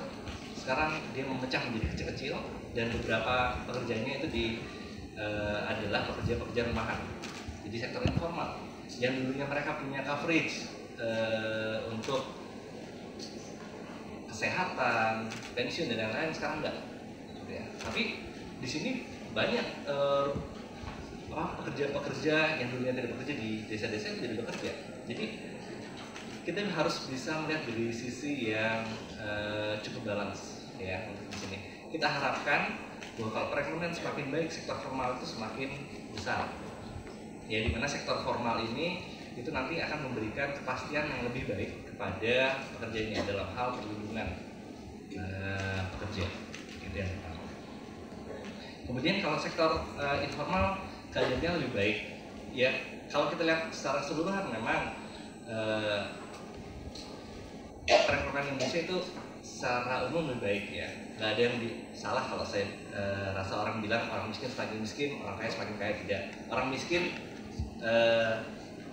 Speaker 4: sekarang dia memecah menjadi kecil-kecil dan beberapa pekerjaannya itu adalah pekerja-pekerja rumahan. Jadi sektor informal yang dulunya mereka punya coverage untuk kesehatan, pensiun dan lain-lain, sekarang enggak. Ya. Tapi di sini banyak pekerja-pekerja yang dulunya tidak bekerja di desa-desa menjadi bekerja. Jadi kita harus bisa melihat dari sisi yang cukup balance ya di sini. Kita harapkan bahwa kalau perekonomian semakin baik, sektor formal itu semakin besar. Ya, di mana sektor formal ini itu nanti akan memberikan kepastian yang lebih baik kepada pekerjanya dalam hal perlindungan pekerja. Itu yang pertama. Kemudian kalau sektor informal keadaannya lebih baik. Ya, kalau kita lihat secara keseluruhan memang perekonomian Indonesia itu secara umum lebih baik ya. Nggak ada yang salah kalau saya rasa orang bilang orang miskin semakin miskin, orang kaya semakin kaya. Tidak. Orang miskin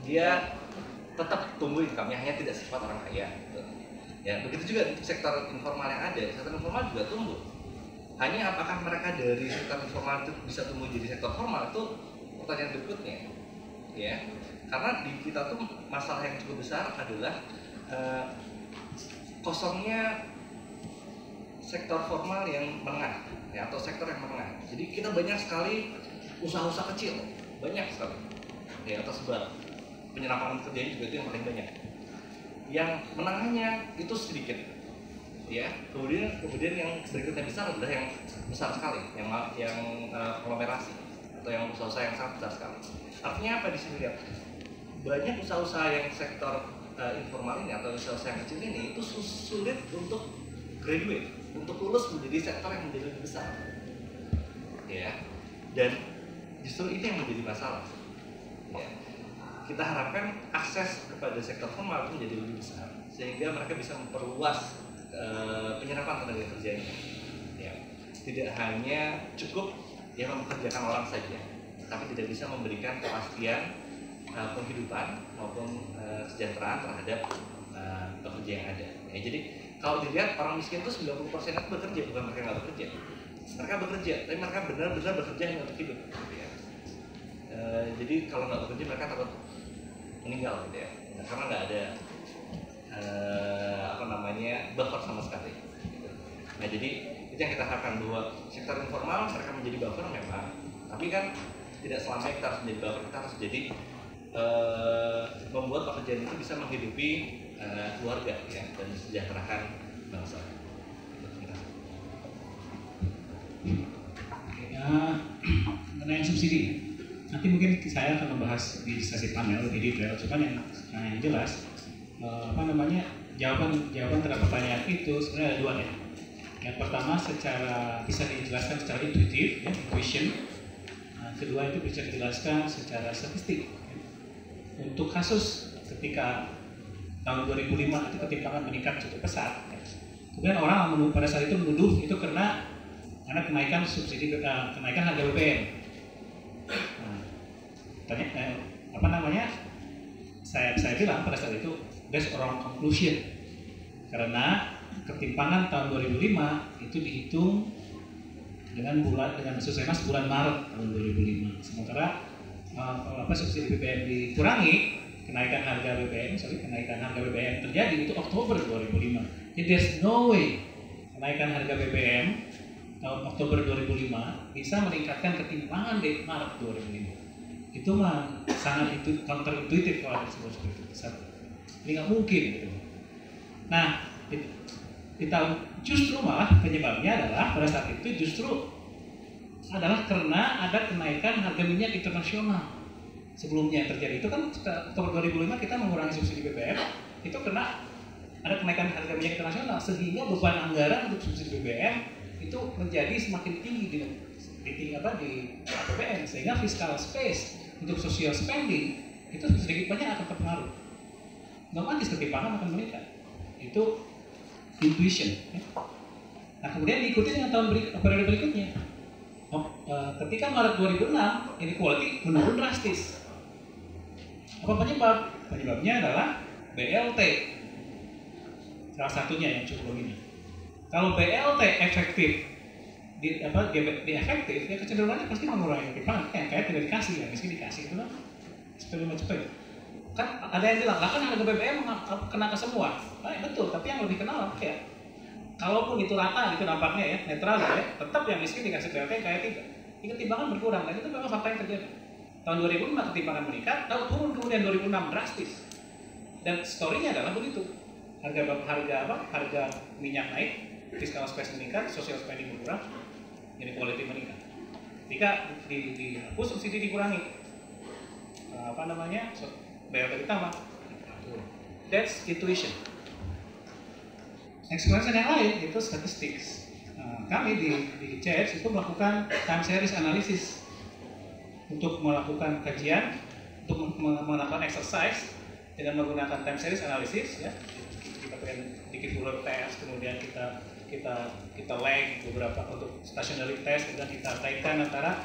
Speaker 4: dia tetap tumbuh income-nya, hanya tidak secepat orang kaya. Ya, begitu juga untuk sektor informal yang ada. Sektor informal juga tumbuh. Hanya apakah mereka dari sektor informal itu bisa tumbuh jadi sektor formal, itu pertanyaan berikutnya. Ya, karena di kita tuh masalah yang cukup besar adalah kosongnya sektor formal yang menengah, ya, atau sektor yang menengah. Jadi kita banyak sekali usaha-usaha kecil, banyak sekali, ya, tersebar. Penyerapan kerjanya juga itu yang paling banyak. Yang menengahnya itu sedikit, ya. Kemudian yang berikutnya besar adalah yang besar sekali, yang konglomerasi atau yang usaha-usaha yang sangat besar sekali. Artinya apa di sini lihat? Banyak usaha-usaha yang sektor informal ini atau usaha-usaha yang kecil ini itu sulit untuk graduate, untuk lulus menjadi sektor yang menjadi lebih besar, ya. Dan justru ini yang menjadi masalah, ya. Kita harapkan akses kepada sektor formal itu menjadi lebih besar sehingga mereka bisa memperluas penyerapan tenaga kerjanya, ya. Tidak hanya cukup yang mempekerjakan orang saja, tapi tidak bisa memberikan kepastian penghidupan maupun kesejahteraan terhadap pekerja yang ada, ya. Jadi kalau dilihat orang miskin itu 90% itu bekerja, bukan mereka nggak bekerja. Mereka bekerja, tapi mereka benar-benar bekerja hanya untuk hidup, gitu ya. Jadi kalau nggak bekerja mereka takut meninggal, gitu ya, karena nggak ada buffer sama sekali. Gitu. Nah jadi itu yang kita harapkan, bahwa sektor informal mereka menjadi buffer memang, tapi kan tidak selamanya kita harus menjadi buffer, kita harus jadi membuat pekerjaan itu bisa menghidupi keluarga, ya, dan mensejahterakan bangsa.
Speaker 8: Mengenai subsidi, nanti mungkin saya akan membahas di sesi panel lebih detail. Cuman yang jelas jawaban terhadap pertanyaan itu sebenarnya ada dua, ya. Yang pertama secara bisa dijelaskan secara intuitif, ya, intuition. Kedua itu bisa dijelaskan secara statistik. Untuk kasus ketika tahun 2005 itu ketimpangan meningkat cukup pesat, ya. Kemudian orang pada saat itu menuduh itu karena kenaikan subsidi, kenaikan harga BBM. Saya bilang pada saat itu that's wrong conclusion, karena ketimpangan tahun 2005 itu dihitung dengan sesuai mas bulan Maret tahun 2005. Sementara subsidi BBM dikurangi, kenaikan harga BBM terjadi itu Oktober 2005. Jadi there's no way kenaikan harga BBM tahun Oktober 2005 bisa meningkatkan ketimpangan di Maret 2005. Itu mah sangat counterintuitif kalau disebut seperti itu. Ini nggak mungkin, gitu. Nah, di tahun justru malah penyebabnya adalah pada saat itu justru adalah karena ada kenaikan harga minyak internasional. Sebelumnya yang terjadi itu kan Oktober 2005 kita mengurangi subsidi BBM itu karena ada kenaikan harga minyak internasional, sehingga beban anggaran untuk subsidi BBM itu menjadi semakin tinggi di APBN, sehingga fiscal space untuk social spending itu sedikit banyak akan terpengaruh. Otomatis ketimpangan akan meningkat. Itu intuition, ya. Nah kemudian diikuti dengan periode berikutnya. Ketika Maret 2006 inequality menurun drastis. Apa penyebab? Penyebabnya adalah BLT. Salah satunya yang cukup begini. Kalau BLT efektif efektif, ya kecenderungannya pasti mengurangi ketimpangan. Yang kaya tidak dikasih, yang miskin dikasih, itu kan eksperimen cepet. Kan ada yang bilang, lah kan harga BBM kena ke semua. Nah, betul, tapi yang lebih kenal apa ya? Kalaupun itu rata gitu dampaknya, ya, netral, ya, tetap yang miskin dikasih BLT, yang kaya tidak. Ketimpangan berkurang, dan itu memang fakta yang terjadi. Tahun 2005 ketimpangan meningkat, tahun turun kemudian 2006 drastis. Dan story-nya adalah begitu. Harga minyak naik, fiscal space meningkat, social spending berkurang, inequality meningkat. Ketika dihapus subsidi dikurangi, BLT ditambah. That's intuition. Explanation yang lain itu statistics. Kami di CES itu melakukan time series analysis untuk melakukan kajian, untuk melakukan exercise dengan menggunakan time series analysis, ya. Kita pakai Dickey-Fuller test, kemudian kita lag beberapa untuk stationary test, dan kita kaitkan antara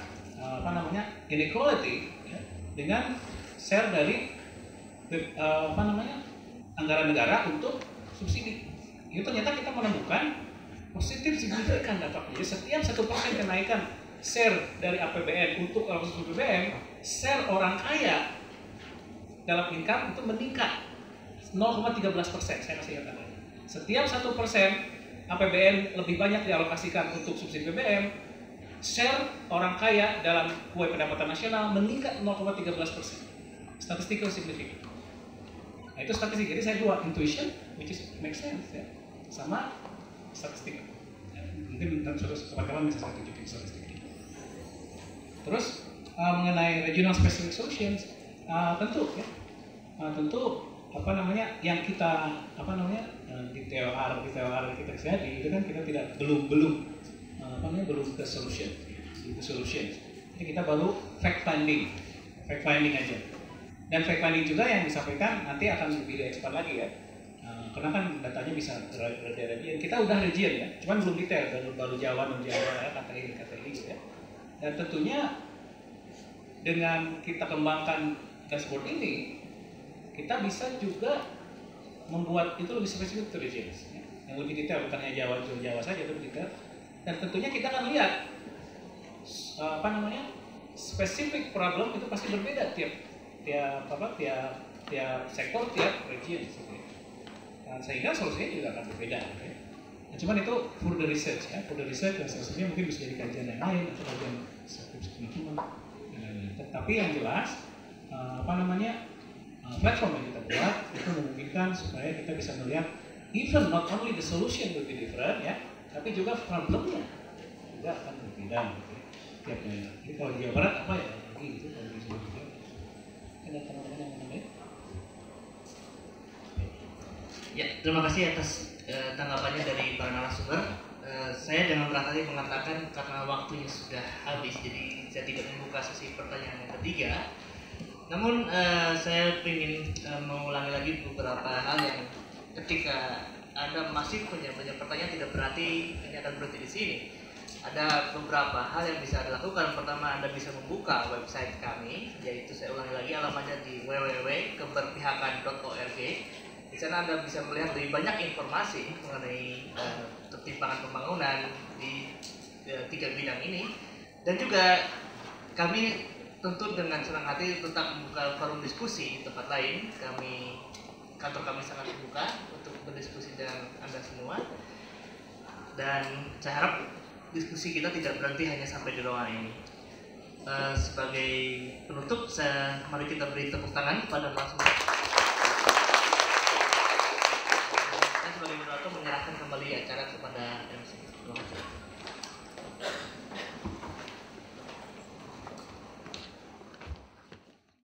Speaker 8: inequality, ya, dengan share dari anggaran negara untuk subsidi. Itu ternyata kita menemukan positif signifikan dampaknya. Jadi setiap 1% kenaikan share dari APBN untuk subsidi BBM, share orang kaya dalam income itu meningkat 0,13%. Saya masih ingat. Setiap 1% APBN lebih banyak dialokasikan untuk subsidi BBM, share orang kaya dalam kue pendapatan nasional meningkat 0,13%. Statistical significant. Nah, itu statistik. Jadi saya buat intuition, which is make sense ya, sama statistik. Ya, mungkin kawan-kawan bisa saya tunjukin statistik. Terus mengenai regional specific solutions, tentu ya, tentu apa namanya yang kita di TOR kita jadi itu kan kita tidak belum ke solution. Jadi kita baru fact finding aja. Dan fact finding juga yang disampaikan nanti akan lebih di-expand lagi ya. Karena kan datanya bisa region. Kita udah region ya, cuman belum detail, baru Jawa, non-Jawa ya, kata ini gitu ya. Dan tentunya dengan kita kembangkan dashboard ini, kita bisa juga membuat itu lebih spesifik to regions ya. Yang lebih detail, bukan hanya Jawa saja, tapi detail. Dan tentunya kita akan lihat spesifik problem itu pasti berbeda tiap sektor, tiap region gitu ya. Nah, sehingga solusinya juga akan berbeda ya. Nah, cuman itu further research ya, dan solusinya mungkin bisa jadi kajian yang lain atau kajian tapi yang jelas platform yang kita buat itu memungkinkan supaya kita bisa melihat even not only the solution will be different ya, tapi juga problemnya juga akan berbeda gitu ya, tiap daerah. Jadi kalau di Jawa Barat apa ya lagi gitu, kalau di Jawa Barat ada teman-teman yang menambah.
Speaker 2: Ya, terima kasih atas tanggapannya dari para narasumber. Saya dengan berat hati mengatakan karena waktunya sudah habis, jadi saya tidak membuka sesi pertanyaan yang ketiga. Namun saya ingin mengulangi lagi beberapa hal yang ketika Anda masih punya banyak pertanyaan tidak berarti ini akan berhenti di sini. Ada beberapa hal yang bisa Anda lakukan. Pertama, Anda bisa membuka website kami, yaitu saya ulangi lagi alamatnya di www.keberpihakan.org. Di sana Anda bisa melihat lebih banyak informasi mengenai ketimpangan pembangunan di 3 bidang ini. Dan juga kami tentu dengan senang hati tetap membuka forum diskusi di tempat lain. Kantor kami sangat terbuka untuk berdiskusi dengan Anda semua. Dan saya harap diskusi kita tidak berhenti hanya sampai di ruangan ini. Sebagai penutup, mari kita beri tepuk tangan kepada narasumber.